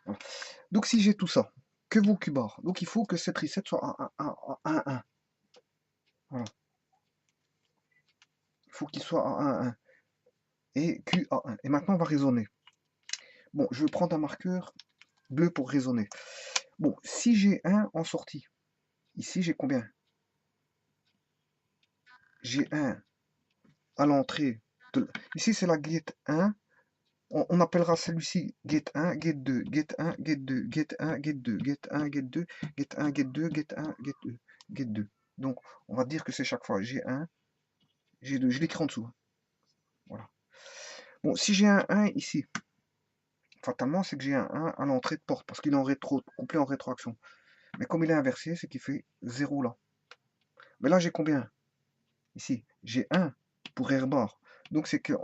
Voilà. Donc si j'ai tout ça, que vaut Q bar? Donc il faut que cette reset soit à 1. Voilà. Il faut qu'il soit à 1, 1. Et Q à 1. Et maintenant on va raisonner. Bon, je vais prendre un marqueur bleu pour raisonner. Bon, si j'ai 1 en sortie, ici j'ai combien? J'ai 1 à l'entrée. Ici c'est la gate 1. On appellera celui-ci gate 1, gate 2, gate 1, gate 2, gate 1, gate 2, gate 1, gate 2, gate 1, gate 2, gate 1, gate 2, gate 2. Donc, on va dire que c'est chaque fois G1, G2. Je l'écris en dessous. Voilà. Bon, si j'ai un 1 ici, fatalement, c'est que j'ai un 1 à l'entrée de porte, parce qu'il est en rétro, couplé en rétroaction. Mais comme il est inversé, c'est qu'il fait 0 là. Mais là, j'ai combien? Ici, j'ai 1 pour R bar. Donc, c'est que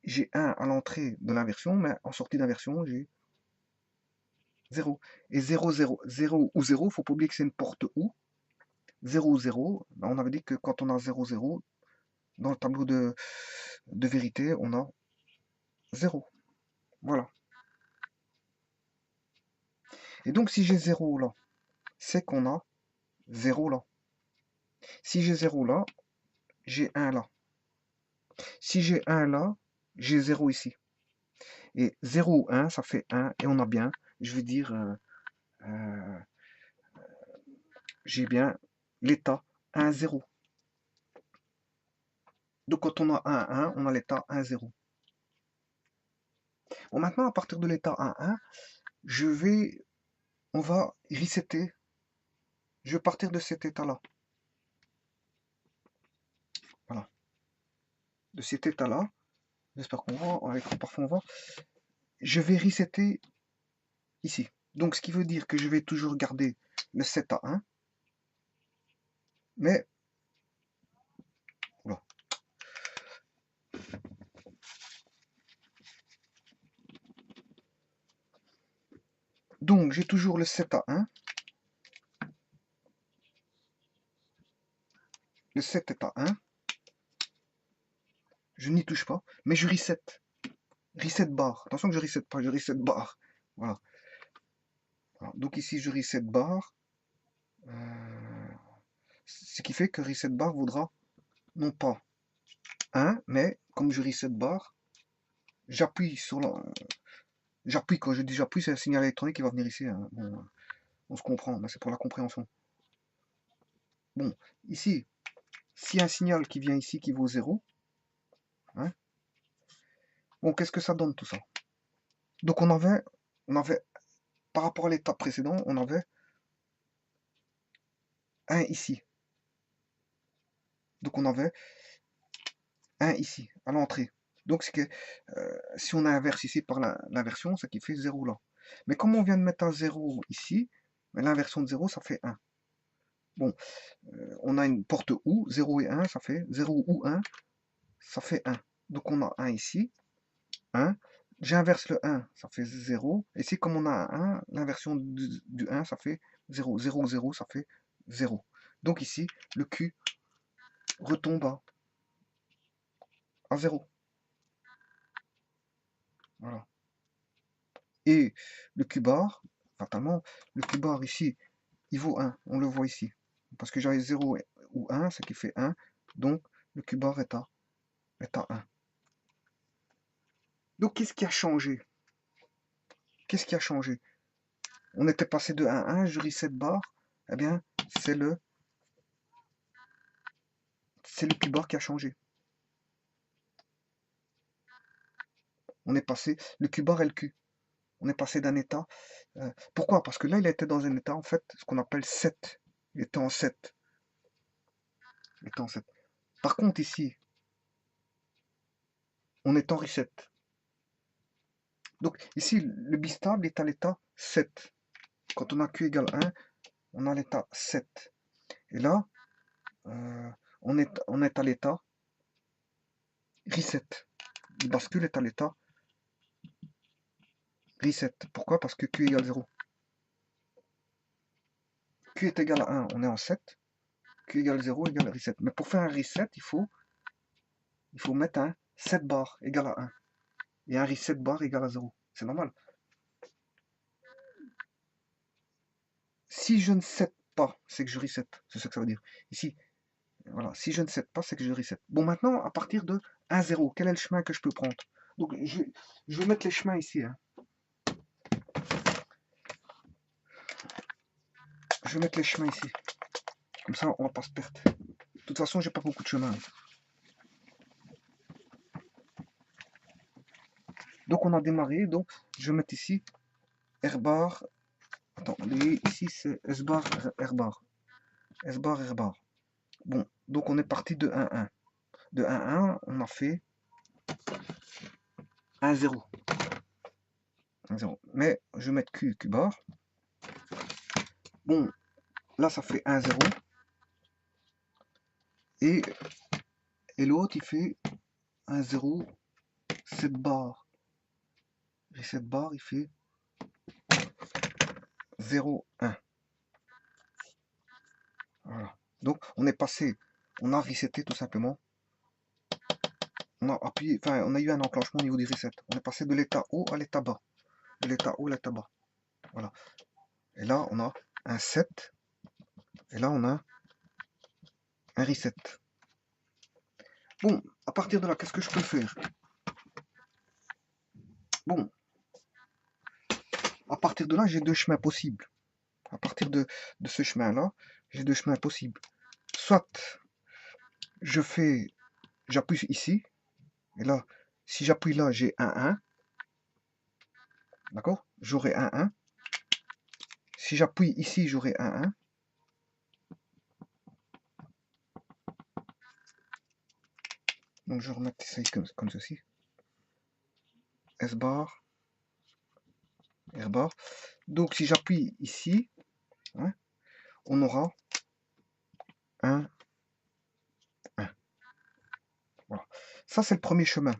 j'ai 1 à l'entrée de l'inversion, mais en sortie d'inversion, j'ai 0. Et 0, 0, 0 ou 0, il ne faut pas oublier que c'est une porte OU. 0 ou 0, on avait dit que quand on a 0, 0, dans le tableau de vérité, on a 0. Voilà. Et donc, si j'ai 0 là, c'est qu'on a 0 là. Si j'ai 0 là, j'ai 1 là. Si j'ai 1 là, j'ai 0 ici. Et 0 ou 1, ça fait 1. Et on a bien, je vais dire, euh, j'ai bien l'état 1, 0. Donc quand on a 1, 1, on a l'état 1, 0. Bon, maintenant, à partir de l'état 1, 1, on va resetter. Je vais partir de cet état-là. Voilà. De cet état-là. J'espère qu'on voit, avec parfois on voit. Je vais resetter ici. Donc, ce qui veut dire que je vais toujours garder le 7 à 1. Mais, voilà. Donc, j'ai toujours le 7 à 1. Le 7 est à 1. Je n'y touche pas. Mais je reset. Reset bar. Attention que je reset pas, je reset bar. Voilà. Alors, donc ici, je reset bar. Ce qui fait que reset bar vaudra non pas 1, mais comme je reset bar, j'appuie sur la... J'appuie, quand je dis j'appuie, c'est un signal électronique qui va venir ici. Hein. Bon, on se comprend, mais c'est pour la compréhension. Bon, ici, s'il y a un signal qui vient ici qui vaut 0, hein, bon, qu'est-ce que ça donne tout ça? Donc on avait, par rapport à l'étape précédent, on avait 1 ici. Donc on avait 1 ici, à l'entrée. Donc c'est que si on inverse ici par l'inversion, c'est qui fait 0 là. Mais comme on vient de mettre un 0 ici, l'inversion de 0, ça fait 1. Bon, on a une porte OU, 0 et 1, ça fait 0 ou 1, ça fait 1. Donc on a 1 ici, 1. J'inverse le 1, ça fait 0. Et ici, comme on a un 1, l'inversion du 1, ça fait 0. 0 ou 0, ça fait 0. Donc ici, le Q retombe à 0. Voilà. Et le Q bar, fatalement, le Q bar ici, il vaut 1. On le voit ici. Parce que j'avais 0 ou 1, ce qui fait 1. Donc, le Q bar est à 1. Donc, qu'est-ce qui a changé? Qu'est-ce qui a changé? On était passé de 1 à 1, je reset bar. Eh bien, c'est le Q bar qui a changé. On est passé, le Q bar et le Q. On est passé d'un état. Pourquoi? Parce que là, il était dans un état, en fait, ce qu'on appelle 7. Il était en 7. Il était en 7. Par contre, ici, on est en reset. Donc, ici, le bistable est à l'état 7. Quand on a Q égale 1, on a l'état 7. Et là, on est à l'état reset. Le bascule est à l'état reset. Pourquoi? Parce que Q égale 0. Q est égal à 1, on est en 7. Q égale 0 égale reset. Mais pour faire un reset, il faut mettre un 7 bar égal à 1. Et un reset bar égal à 0. C'est normal. Si je ne set pas, c'est que je reset. C'est ça que ça veut dire. Ici, voilà. Si je ne set pas, c'est que je reset. Bon, maintenant, à partir de 1, 0, quel est le chemin que je peux prendre? Donc, je vais mettre les chemins ici. Hein. Je vais mettre les chemins ici. Comme ça, on va pas se perdre. De toute façon, j'ai pas beaucoup de chemin. Donc, on a démarré. Donc, je vais mettre ici R bar. Attendez, ici c'est S bar, R bar. S bar, R bar. Bon, donc on est parti de 1, 1. De 1, 1, on a fait 1, 0. 1, 0. Mais je vais mettre Q, Q bar. Bon, là ça fait 1, 0. Et, l'autre il fait 1, 0, 7 bar. Et 7 bar il fait 0, 1. Voilà. Donc on est passé, on a reseté tout simplement. On a appuyé, enfin on a eu un enclenchement au niveau du reset. On est passé de l'état haut à l'état bas. De l'état haut à l'état bas. Voilà. Et là on a un 7. Et là on a un reset. Bon, à partir de là, qu'est-ce que je peux faire? Bon, à partir de là, j'ai deux chemins possibles. À partir de ce chemin-là, j'ai deux chemins possibles. Soit j'appuie ici, et là, si j'appuie là, j'ai un 1. D'accord? J'aurai un 1. Si j'appuie ici, j'aurai un 1. Donc je vais remettre ça comme ceci. S bar, R bar. Donc si j'appuie ici, hein, on aura un 1. Voilà. Ça, c'est le premier chemin.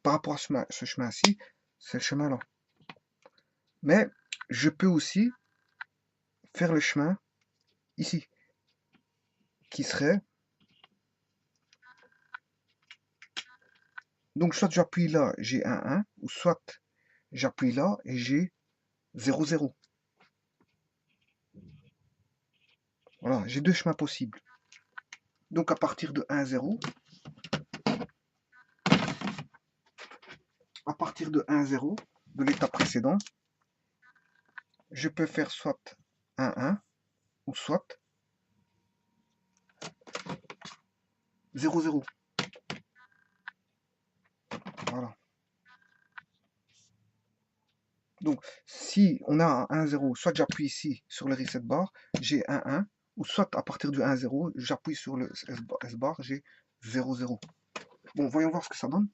Par rapport à ce chemin-ci, c'est le chemin-là. Mais je peux aussi faire le chemin ici, qui serait... Donc soit j'appuie là, j'ai un 1, ou soit j'appuie là et j'ai 0, 0. Voilà, j'ai deux chemins possibles. Donc à partir de 1, 0, à partir de 1, 0, de l'état précédent, je peux faire soit un 1, ou soit 0, 0. Voilà. Donc, si on a un 1, 0, soit j'appuie ici sur le reset bar, j'ai un 1, ou soit à partir du 1, 0, j'appuie sur le S bar, j'ai 0, 0. Bon, voyons voir ce que ça donne.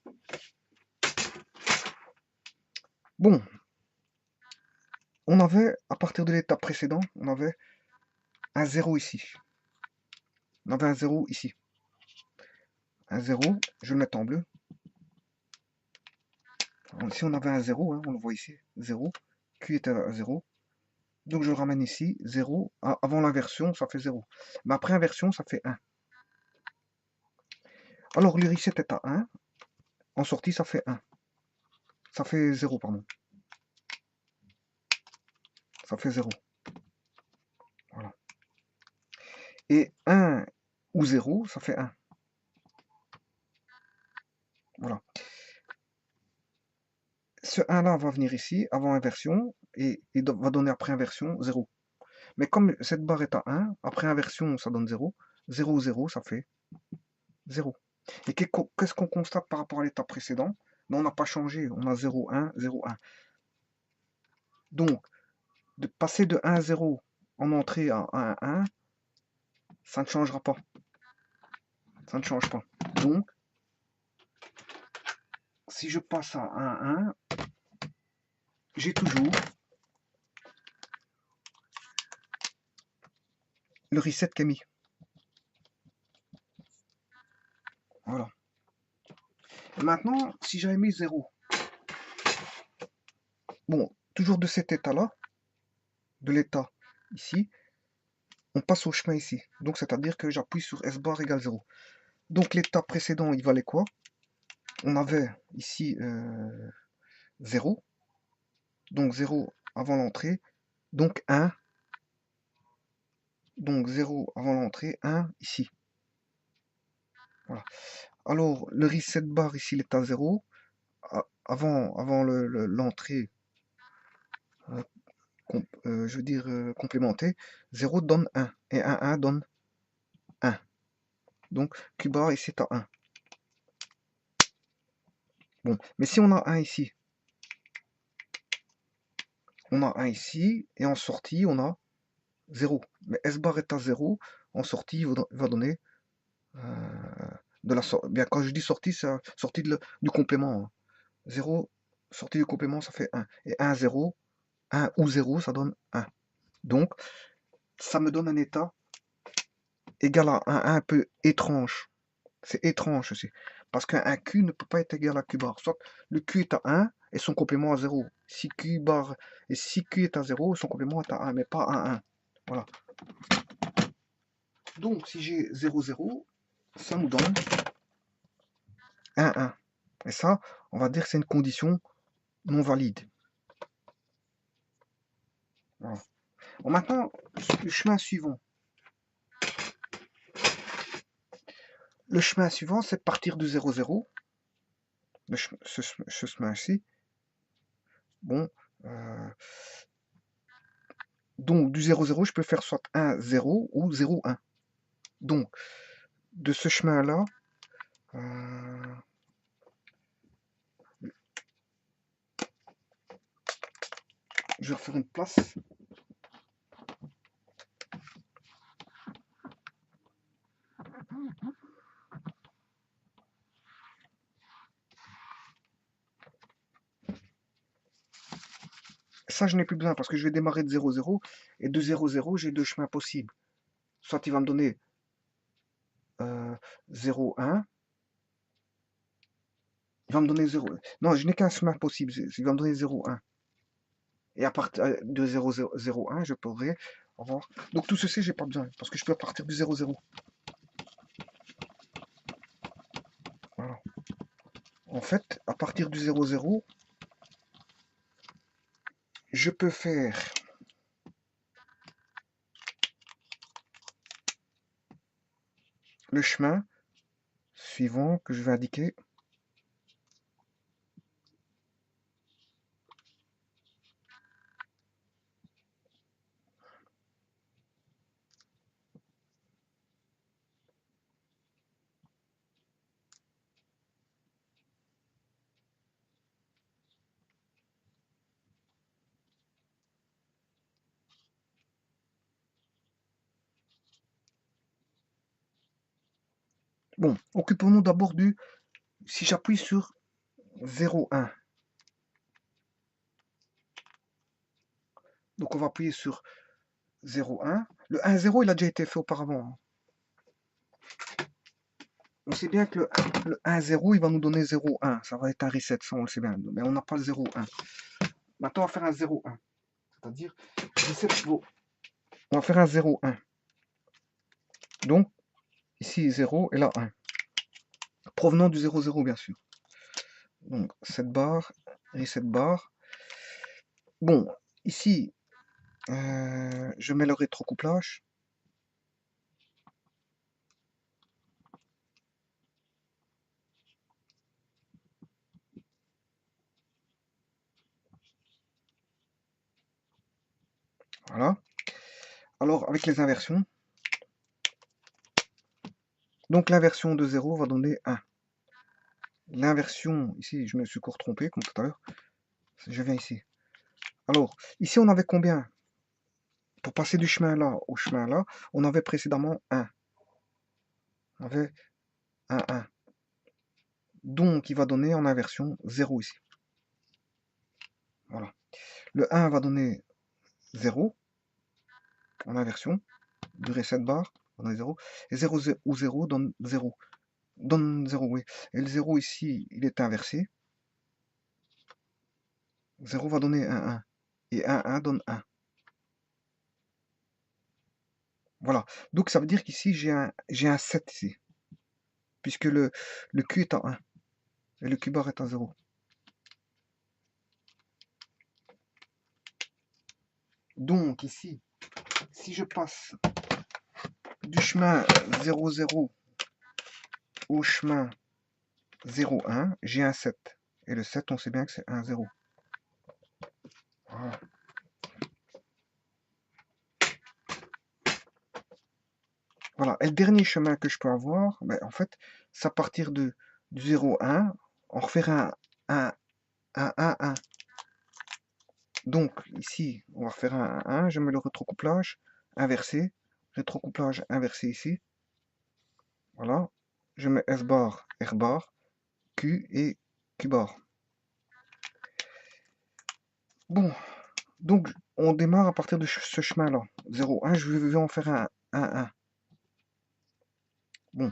Bon, on avait, à partir de l'étape précédente, on avait un 0 ici. On avait un 0 ici. Un 0, je vais le mettre en bleu. Ici, on avait un 0, hein, on le voit ici, 0. Q était à 0. Donc, je le ramène ici, 0. Avant l'inversion, ça fait 0. Mais après inversion, ça fait 1. Alors, le reset est à 1. En sortie, ça fait 1. Ça fait 0, pardon. Ça fait 0. Voilà. Et 1 ou 0, ça fait 1. Voilà. Ce 1-là va venir ici, avant inversion, et il va donner après inversion 0. Mais comme cette barre est à 1, après inversion, ça donne 0. 0, 0, ça fait 0. Et qu'est-ce qu'on constate par rapport à l'étape précédent? Mais on n'a pas changé, on a 0, 1, 0, 1. Donc, de passer de 1, 0 en entrée à 1, 1, ça ne changera pas. Ça ne change pas. Donc, si je passe à 1, 1, j'ai toujours le reset qui est mis. Voilà. Et maintenant, si j'avais mis 0, bon, toujours de cet état-là, de l'état ici, on passe au chemin ici. Donc, c'est-à-dire que j'appuie sur S bar égale 0. Donc, l'état précédent, il valait quoi? On avait ici 0. Donc, 0 avant l'entrée. Donc, 1. Donc, 0 avant l'entrée, 1 ici. Voilà. Alors, le reset bar ici, il est à 0. Avant l'entrée, je veux dire complémentée, 0 donne 1. Et 1, 1 donne 1. Donc, Q bar ici est à 1. Bon, mais si on a 1 ici, on a 1 ici, et en sortie, on a 0. Mais S bar est à 0, en sortie, il va donner de la sortie. Bien, quand je dis sortie, c'est sortie du complément, hein. 0, sortie du complément, ça fait 1. Et 1, 0, 1 ou 0, ça donne 1. Donc, ça me donne un état égal à un peu étrange. C'est étrange aussi. Parce qu'un Q ne peut pas être égal à Q bar. Soit le Q est à 1 et son complément à 0. Si Q bar et si Q est à 0, son complément est à 1, mais pas à 1. Voilà. Donc, si j'ai 0, 0, ça nous donne 1, 1. Et ça, on va dire que c'est une condition non valide. Voilà. Bon, maintenant, le chemin suivant. Le chemin suivant, c'est de partir de 0, 0. Ce chemin-ci. Bon. Donc, du 0, 0, je peux faire soit 1, 0 ou 0, 1. Donc, de ce chemin-là, je vais refaire une place. Ça, je n'ai plus besoin parce que je vais démarrer de 0, 0. Et de 0, 0, j'ai deux chemins possibles. Soit il va me donner 0, 1. Il va me donner 0. Non, je n'ai qu'un chemin possible. Il va me donner 0, 1. Et à partir de 0, 0, 0, 1, je pourrais avoir. Donc tout ceci, j'ai pas besoin parce que je peux partir du 0, 0. Voilà. En fait, à partir du 0, 0, je peux faire le chemin suivant que je vais indiquer. Bon, occupons-nous d'abord du... Si j'appuie sur 0, 1. Donc on va appuyer sur 0, 1. Le 1, 0, il a déjà été fait auparavant. On sait bien que le 1, 0, il va nous donner 0, 1. Ça va être un reset, ça on le sait bien. Mais on n'a pas le 0, 1. Maintenant, on va faire un 0, 1. C'est-à-dire, on va faire un 0, 1. Donc, ici 0 et là 1. Provenant du 0, 0, bien sûr. Donc, cette barre, reset barre. Bon, ici, je mets le rétrocouplage. Voilà. Alors, avec les inversions. Donc, l'inversion de 0 va donner 1. L'inversion, ici, je me suis encore trompé, comme tout à l'heure. Je viens ici. Alors, ici, on avait combien? Pour passer du chemin là au chemin là, on avait précédemment 1. On avait 1, 1. Donc, il va donner en inversion 0 ici. Voilà. Le 1 va donner 0 en inversion. Du reset bar, on a 0. Et 0 ou 0 donne 0. Donne 0, oui. Et le 0 ici, il est inversé. 0 va donner 1, 1. Et 1, 1 donne 1. Voilà. Donc, ça veut dire qu'ici, j'ai un 7 ici. Puisque le Q est à 1. Et le Q bar est à 0. Donc, ici, si je passe du chemin 0, 0 au chemin 0, 1, j'ai un 7. Et le 7, on sait bien que c'est 1, 0. Voilà. Voilà. Et le dernier chemin que je peux avoir, ben, en fait, c'est à partir du 0, 1, on refait un 1, 1, 1. Donc, ici, on va refaire un 1, je mets le rétrocouplage inversé. rétrocouplage inversé ici. Voilà. Je mets S bar, R bar, Q et Q bar. Bon, donc on démarre à partir de ce chemin-là. 0, 1, je vais en faire un 1. Bon,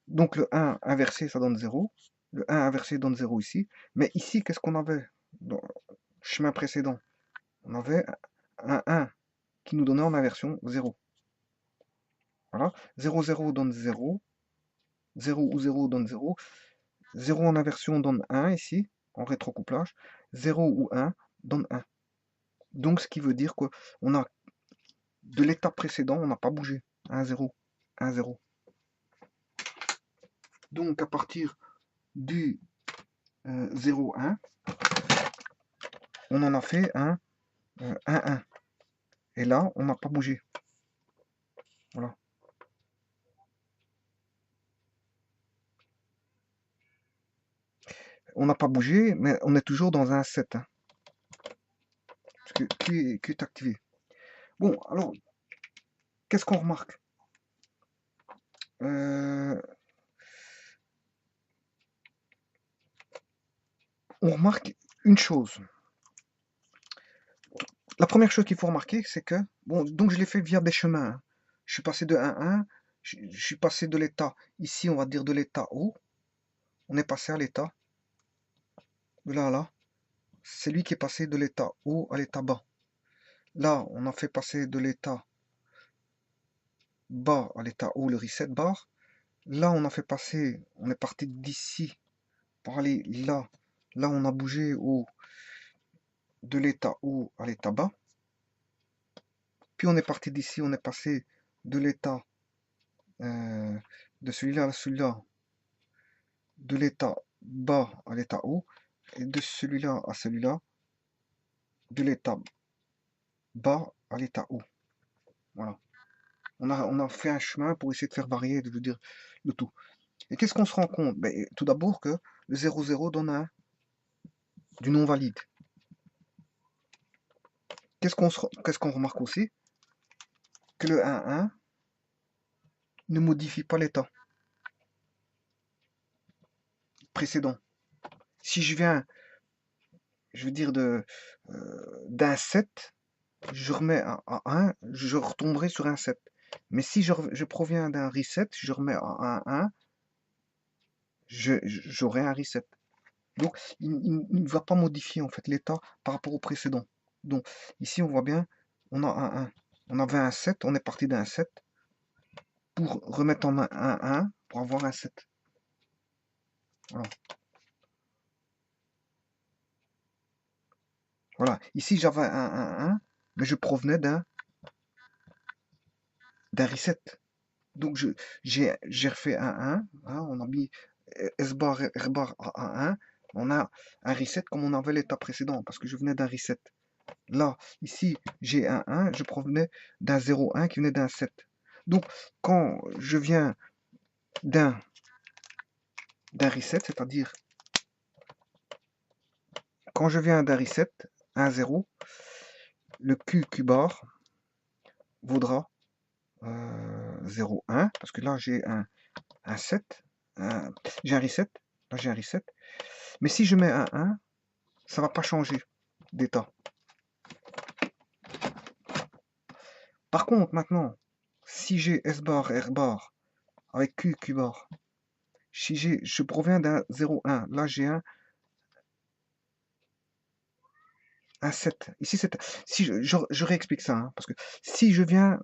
donc le 1 inversé, ça donne 0. Le 1 inversé donne 0 ici. Mais ici, qu'est-ce qu'on avait dans le chemin précédent? On avait un 1 qui nous donnait en inversion 0. Voilà. 0, 0 donne 0. 0 ou 0 donne 0. 0 en inversion donne 1 ici, en rétrocouplage. 0 ou 1 donne 1. Donc, ce qui veut dire qu'on a de l'étape précédent, on n'a pas bougé. 1, 0, 1, 0. Donc, à partir du 0, 1, on en a fait un 1, 1. Et là, on n'a pas bougé. Voilà. On n'a pas bougé, mais on est toujours dans un 7. Hein, parce que Q est activé. Bon, alors, qu'est-ce qu'on remarque? On remarque une chose. La première chose qu'il faut remarquer, c'est que, bon, donc je l'ai fait via des chemins. Hein. Je suis passé de 1, 1, je suis passé de l'état, ici on va dire de l'état haut, on est passé à l'état, de là à là, c'est lui qui est passé de l'état haut à l'état bas. Là, on a fait passer de l'état bas à l'état haut le reset bar. Là, on a fait passer, on est parti d'ici pour aller là. Là, on a bougé de l'état haut à l'état bas. Puis on est parti d'ici, on est passé de l'état de celui-là à celui-là, de l'état bas à l'état haut, et de celui-là à celui-là, de l'état bas à l'état haut. Voilà. On a fait un chemin pour essayer de faire varier, je veux dire, le tout. Et qu'est-ce qu'on se rend compte? Ben, tout d'abord que le 0,0 donne du non valide. Qu'est-ce qu'on remarque aussi? Que le 1,1 ne modifie pas l'état précédent. Si je viens, je veux dire, d'un 7, je remets à 1, je retomberai sur un 7. Mais si je proviens d'un reset, je remets à 1, j'aurai un reset. Donc, il ne va pas modifier en fait l'état par rapport au précédent. Donc, ici, on voit bien, on a un 1. On avait un 7, on est parti d'un 7 pour remettre en un 1 pour avoir un 7. Voilà. Voilà. Ici, j'avais un 1, mais je provenais d'un reset. Donc, j'ai refait un 1. Hein, on a mis S bar, R bar à 1. On a un reset comme on avait l'état précédent, parce que je venais d'un reset. Là, ici, j'ai un 1, je provenais d'un 0,1 qui venait d'un 7. Donc, quand je viens d'un reset, c'est-à-dire quand je viens d'un reset, 1, 0, le Q bar vaudra 0,1, parce que là, j'ai un 7, j'ai un reset, là j'ai un reset. Mais si je mets un 1, ça ne va pas changer d'état. Par contre, maintenant, si j'ai S bar, R bar, avec Q bar, si je proviens d'un 0,1, là j'ai un 7. Ici, si je réexplique ça, hein, parce que si je viens,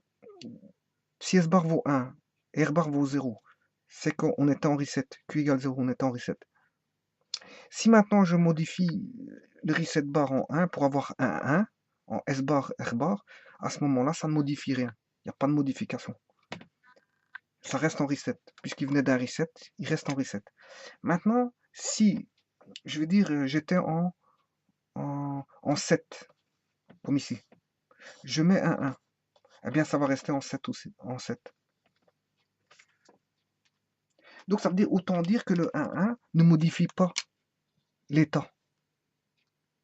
si S bar vaut 1, R bar vaut 0, c'est qu'on était en reset. Q égale 0, on était en reset. Si maintenant je modifie le reset bar en 1 pour avoir un 1, en S bar, R bar, à ce moment-là, ça ne modifie rien. Il n'y a pas de modification. Ça reste en reset. Puisqu'il venait d'un reset, il reste en reset. Maintenant, si, je veux dire, j'étais en 7, comme ici, je mets un 1, eh bien ça va rester en 7 aussi, en 7. Donc ça veut dire, autant dire que le 1,1 ne modifie pas l'état.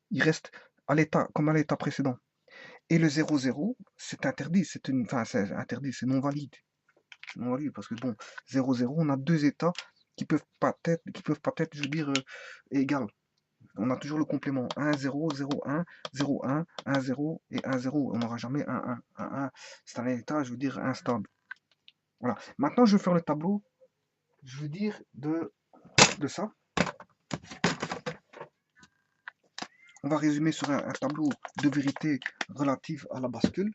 Il reste à l'état, comme à l'état précédent. Et le 0,0, c'est interdit, enfin, c'est interdit, c'est non valide. Non valide, parce que bon, 0,0, on a deux états qui peuvent pas être, je veux dire, égales. On a toujours le complément 1, 0, 0, 1, 0, 1, 1, 0 et 1, 0. On n'aura jamais 1, 1, 1, 1. C'est un état, je veux dire, instable. Voilà. Maintenant, je vais faire le tableau, je veux dire, de ça. On va résumer sur un tableau de vérité relative à la bascule.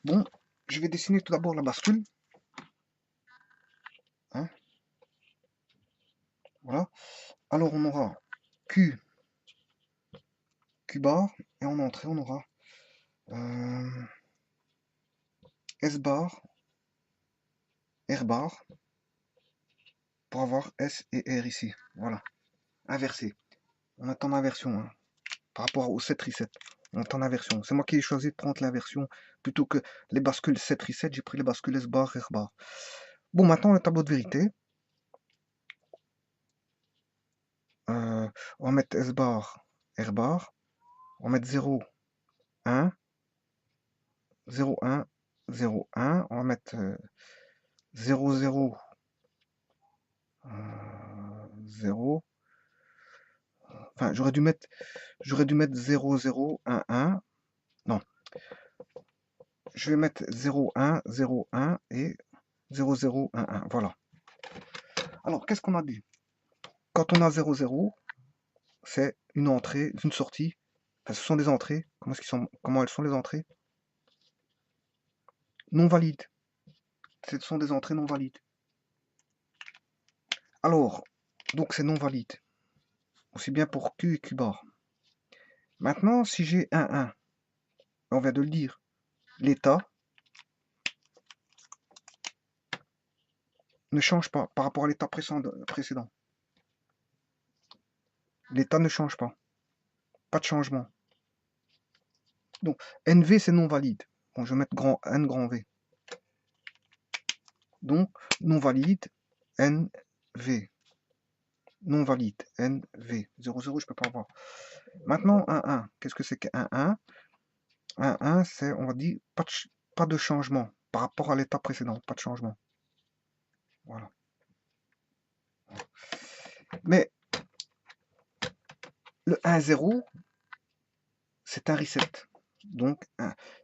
Bon, je vais dessiner tout d'abord la bascule. Hein, voilà. Alors, on aura Q bar, et en entrée, on aura S bar, R bar, pour avoir S et R ici. Voilà. Inversé. On est en inversion, hein, par rapport au 7 reset. On est en inversion. C'est moi qui ai choisi de prendre l'inversion. Plutôt que les bascules 7 reset, j'ai pris les bascules S bar, R bar. Bon, maintenant, le tableau de vérité. On va mettre S bar, R bar. On va mettre 0, 1, 0, 1, 0, 1. On va mettre 0, 0, 0. Enfin, j'aurais dû mettre 0, 0, 1, 1. Non. Je vais mettre 0, 1, 0, 1 et 0, 0, 1, 1. Voilà. Alors, qu'est-ce qu'on a dit? Quand on a 0, 0, c'est une entrée, une sortie. Enfin, ce sont des entrées. Comment elles sont les entrées? Non valides. Ce sont des entrées non valides. Alors, donc c'est non valide. Aussi bien pour Q et Q bar. Maintenant, si j'ai 1, 1, on vient de le dire, l'état ne change pas par rapport à l'état précédent. L'état ne change pas. Pas de changement. Donc, NV, c'est non valide. Bon, je vais mettre grand N grand V. Donc, non valide, NV. Non valide, NV. 0, 0, je ne peux pas avoir. Maintenant, 1, 1. Qu'est-ce que c'est qu'un 1? Un 1, c'est, on va dire, pas de changement par rapport à l'état précédent. Pas de changement. Voilà. Mais le 1, 0, c'est un reset. Donc,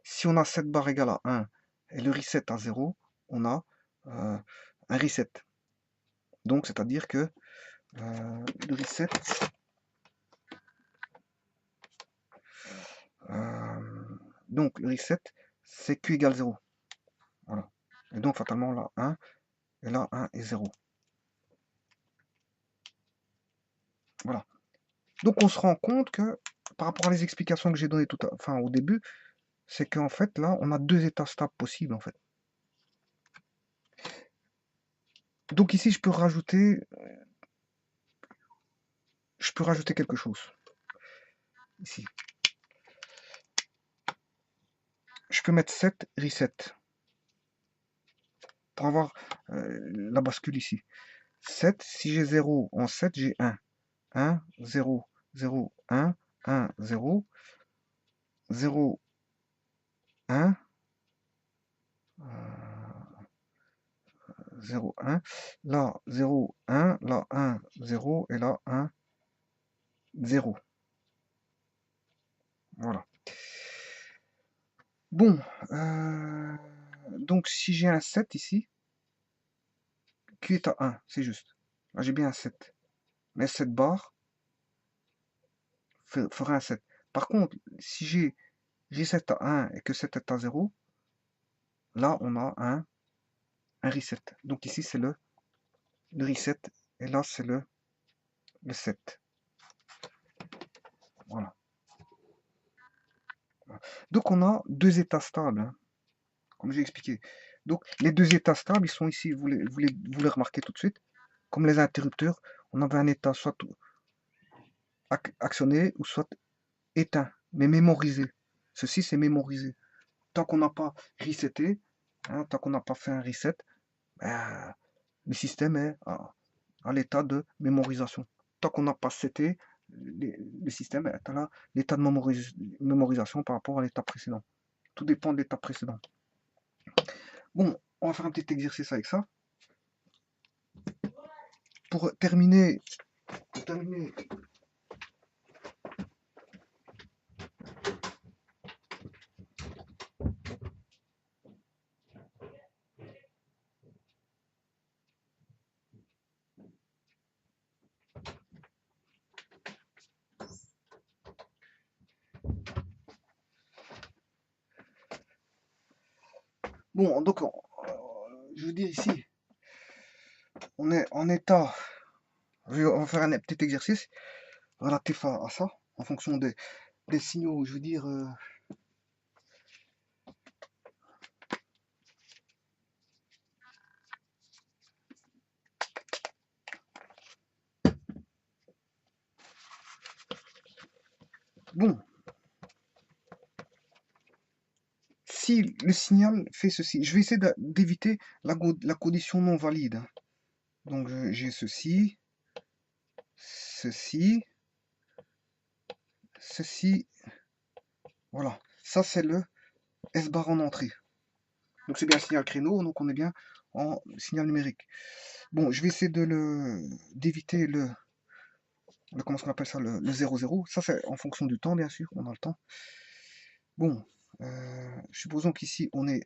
si on a 7 barres égale à 1 et le reset à 0, on a un reset. Donc, c'est-à-dire que le reset, donc le reset, c'est Q égale 0. Voilà. Et donc, fatalement, là, 1, et là, 1 et 0. Voilà. Donc, on se rend compte que, par rapport à les explications que j'ai données au début, c'est qu'en fait, là, on a deux états stables possibles, en fait. Donc ici, je peux rajouter quelque chose. Ici. Je peux mettre 7 reset pour avoir la bascule ici. 7, si j'ai 0 en 7, j'ai 1. 1, 0, 0, 1, 1, 0, 0, 1, 0, 1. Là, 0, 1, là, 1, 0, et là, 1, 0. Voilà. Bon, donc si j'ai un 7 ici, Q est à 1, c'est juste. Là, j'ai bien un 7. Mais 7 barres fera un 7. Par contre, si j'ai 7 à 1 et que 7 est à 0, là, on a un reset. Donc ici, c'est le reset. Et là, c'est le 7. Voilà. Donc, on a deux états stables, hein, comme j'ai expliqué. Donc, les deux états stables, ils sont ici, vous les remarquez tout de suite. Comme les interrupteurs, on avait un état soit actionné ou soit éteint, mais mémorisé. Ceci, c'est mémorisé. Tant qu'on n'a pas reseté, hein, tant qu'on n'a pas fait un reset, ben, le système est à l'état de mémorisation. Tant qu'on n'a pas seté, le système est à l'état de mémorisation par rapport à l'état précédent. Tout dépend de l'état précédent. Bon, on va faire un petit exercice avec ça. Pour terminer bon, donc, je veux dire ici, on est en état, on va faire un petit exercice relatif à ça, en fonction des signaux, je veux dire, bon, si le signal fait ceci, je vais essayer d'éviter la condition non valide, hein. Donc, j'ai ceci, ceci, ceci, voilà. Ça, c'est le S-bar en entrée. Donc, c'est bien un signal créneau, donc on est bien en signal numérique. Bon, je vais essayer d'éviter comment on appelle ça, le 0,0. Ça, c'est en fonction du temps, bien sûr, on a le temps. Bon, supposons qu'ici, on est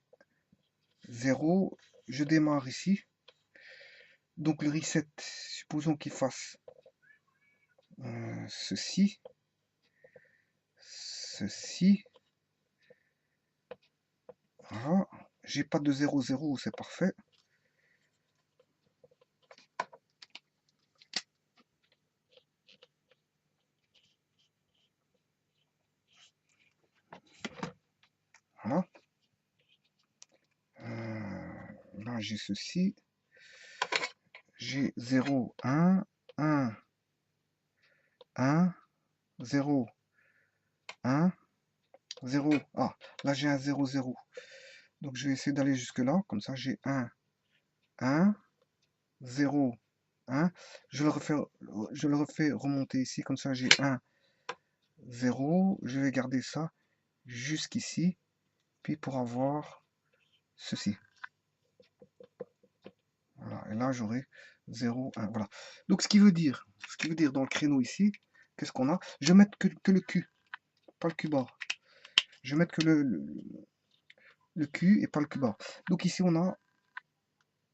0. Je démarre ici. Donc, le reset, supposons qu'il fasse ceci, ceci. Voilà. J'ai pas de 0,0, c'est parfait. Voilà. Là, j'ai ceci. J'ai 0, 1, 1, 1, 0, 1, 0. Ah, là, j'ai un 0, 0. Donc, je vais essayer d'aller jusque là. Comme ça, j'ai 1, 1, 0, 1. Je le refais remonter ici. Comme ça, j'ai 1, 0. Je vais garder ça jusqu'ici. Puis, pour avoir ceci. Voilà. Et là, j'aurai 0, 1. Voilà. Donc, ce qui veut dire dans le créneau ici, qu'est-ce qu'on a? Je vais mettre que le Q, pas le Q bar. Je vais mettre que le Q et pas le Q bar. Donc ici, on a,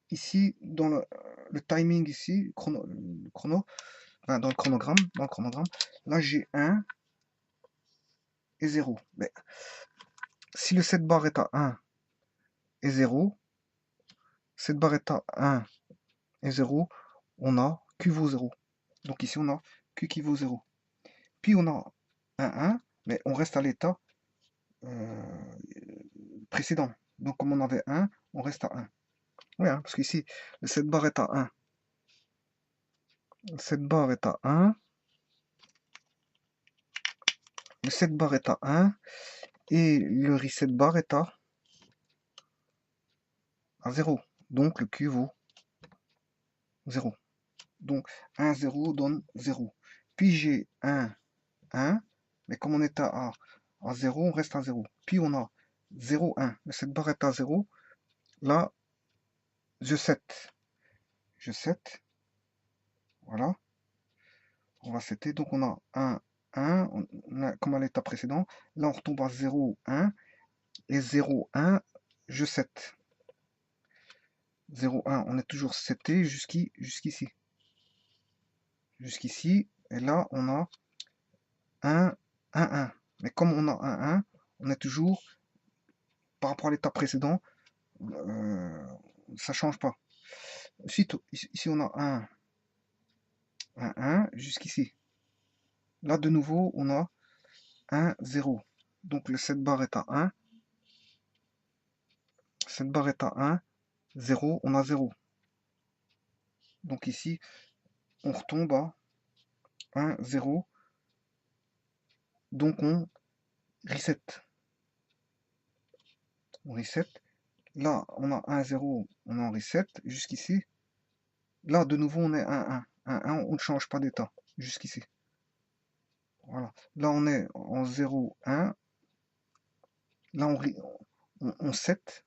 ici, dans le timing ici, enfin, dans le chronogramme, là, j'ai 1 et 0. Mais si le 7 bar est à 1 et 0, 7 bar est à 1 et 0, on a Q vaut 0. Donc ici, on a Q qui vaut 0. Puis on a 1, 1, mais on reste à l'état précédent. Donc comme on avait 1, on reste à 1. Oui, hein, parce qu'ici, le 7 bar est à 1. Le 7 bar est à 1. Le 7 bar est à 1. Et le reset bar est à 0. Donc le Q vaut 0. Donc 1, 0 donne 0. Puis j'ai 1, 1. Mais comme on est à 0, on reste à 0. Puis on a 0, 1. Le 7 bar est à 0. Là, je set. Je set. Voilà. On va setter. Donc on a 1, 1. Comme à l'état précédent. Là, on retombe à 0, 1. Et 0, 1, je set. 0, 1, on est toujours seté jusqu'ici. Jusqu'ici. Et là, on a 1, 1, 1. Mais comme on a 1, 1, on est toujours, par rapport à l'état précédent, ça change pas. Ensuite, ici, on a 1, 1, 1, jusqu'ici. Là, de nouveau, on a 1, 0. Donc, le 7 bar est à 1. 7 bar est à 1. 0, on a 0. Donc ici, on retombe à 1, 0. Donc on reset. On reset. Là, on a 1, 0, on est en reset jusqu'ici. Là, de nouveau, on est 1, 1. 1, 1, on ne change pas d'état jusqu'ici. Voilà. Là, on est en 0, 1. Là, on set.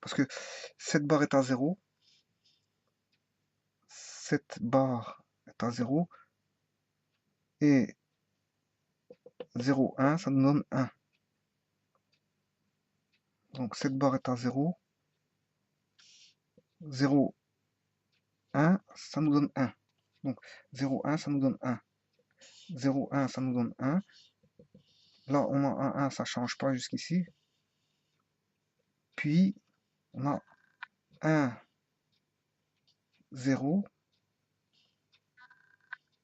Parce que cette barre est à 0. Cette barre est à 0. Et 0, 1, ça nous donne 1. Donc cette barre est à 0. 0, 1, ça nous donne 1. Donc 0, 1, ça nous donne 1. 0, 1, ça nous donne 1. Là, on a un 1, ça ne change pas jusqu'ici. Puis, on a 1, 0.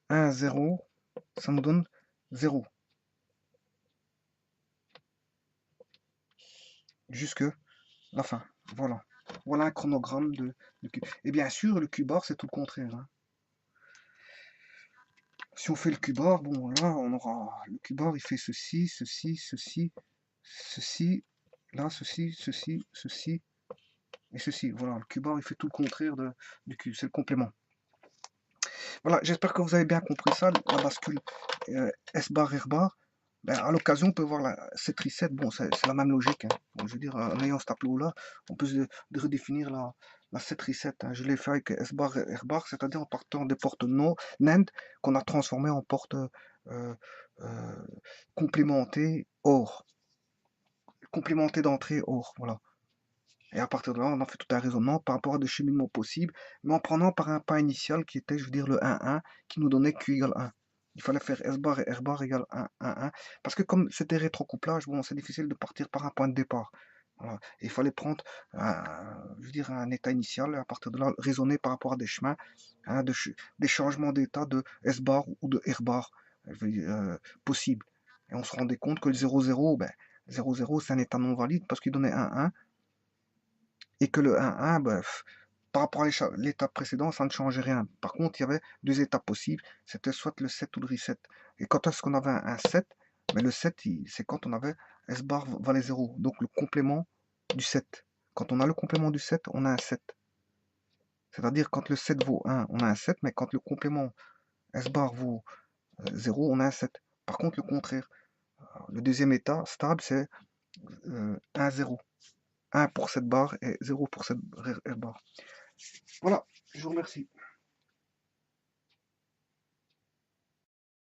1, 0, ça nous donne 0. Jusque la fin. Voilà. Voilà un chronogramme de Q. Et bien sûr, le Q-bar, c'est tout le contraire. Hein. Si on fait le Q-bar, bon, là, on aura... Le Q-bar, il fait ceci, ceci, ceci, ceci, là, ceci, ceci, ceci, et ceci. Voilà, le Q-bar, il fait tout le contraire du Q. C'est le complément. Voilà, j'espère que vous avez bien compris ça, la bascule S-bar, R-bar. Ben, à l'occasion, on peut voir cette reset. Bon, c'est la même logique. Hein. Bon, je veux dire, en ayant ce tableau-là, on peut de redéfinir la set reset. Hein. Je l'ai fait avec S-bar et R-bar, c'est-à-dire en partant des portes no, NAND qu'on a transformées en portes euh, complémentées OR. Complémentées d'entrée OR. Voilà. Et à partir de là, on a fait tout un raisonnement par rapport à des cheminements possibles, mais en prenant par un pas initial qui était, je veux dire, le 1-1, qui nous donnait Q égale 1. Il fallait faire S bar et R bar égale 1, 1, 1. Parce que comme c'était rétrocouplage, bon, c'est difficile de partir par un point de départ. Voilà. Et il fallait prendre, je veux dire, un état initial, et à partir de là, raisonner par rapport à des chemins, hein, des changements d'état de S bar ou de R bar possibles. Et on se rendait compte que le 0,0, ben, 0,0, c'est un état non valide parce qu'il donnait 1,1 et que le 1-1, bref, par rapport à l'étape précédente, ça ne changeait rien. Par contre, il y avait deux étapes possibles, c'était soit le 7 ou le reset. Et quand est-ce qu'on avait un 7? Mais le 7, c'est quand on avait S bar valait 0, donc le complément du 7. Quand on a le complément du 7, on a un 7. C'est-à-dire quand le 7 vaut 1, on a un 7, mais quand le complément S bar vaut 0, on a un 7. Par contre, le contraire, le deuxième état stable, c'est 1, 0. 1 pour cette barre et 0 pour cette R bar. Voilà, je vous remercie.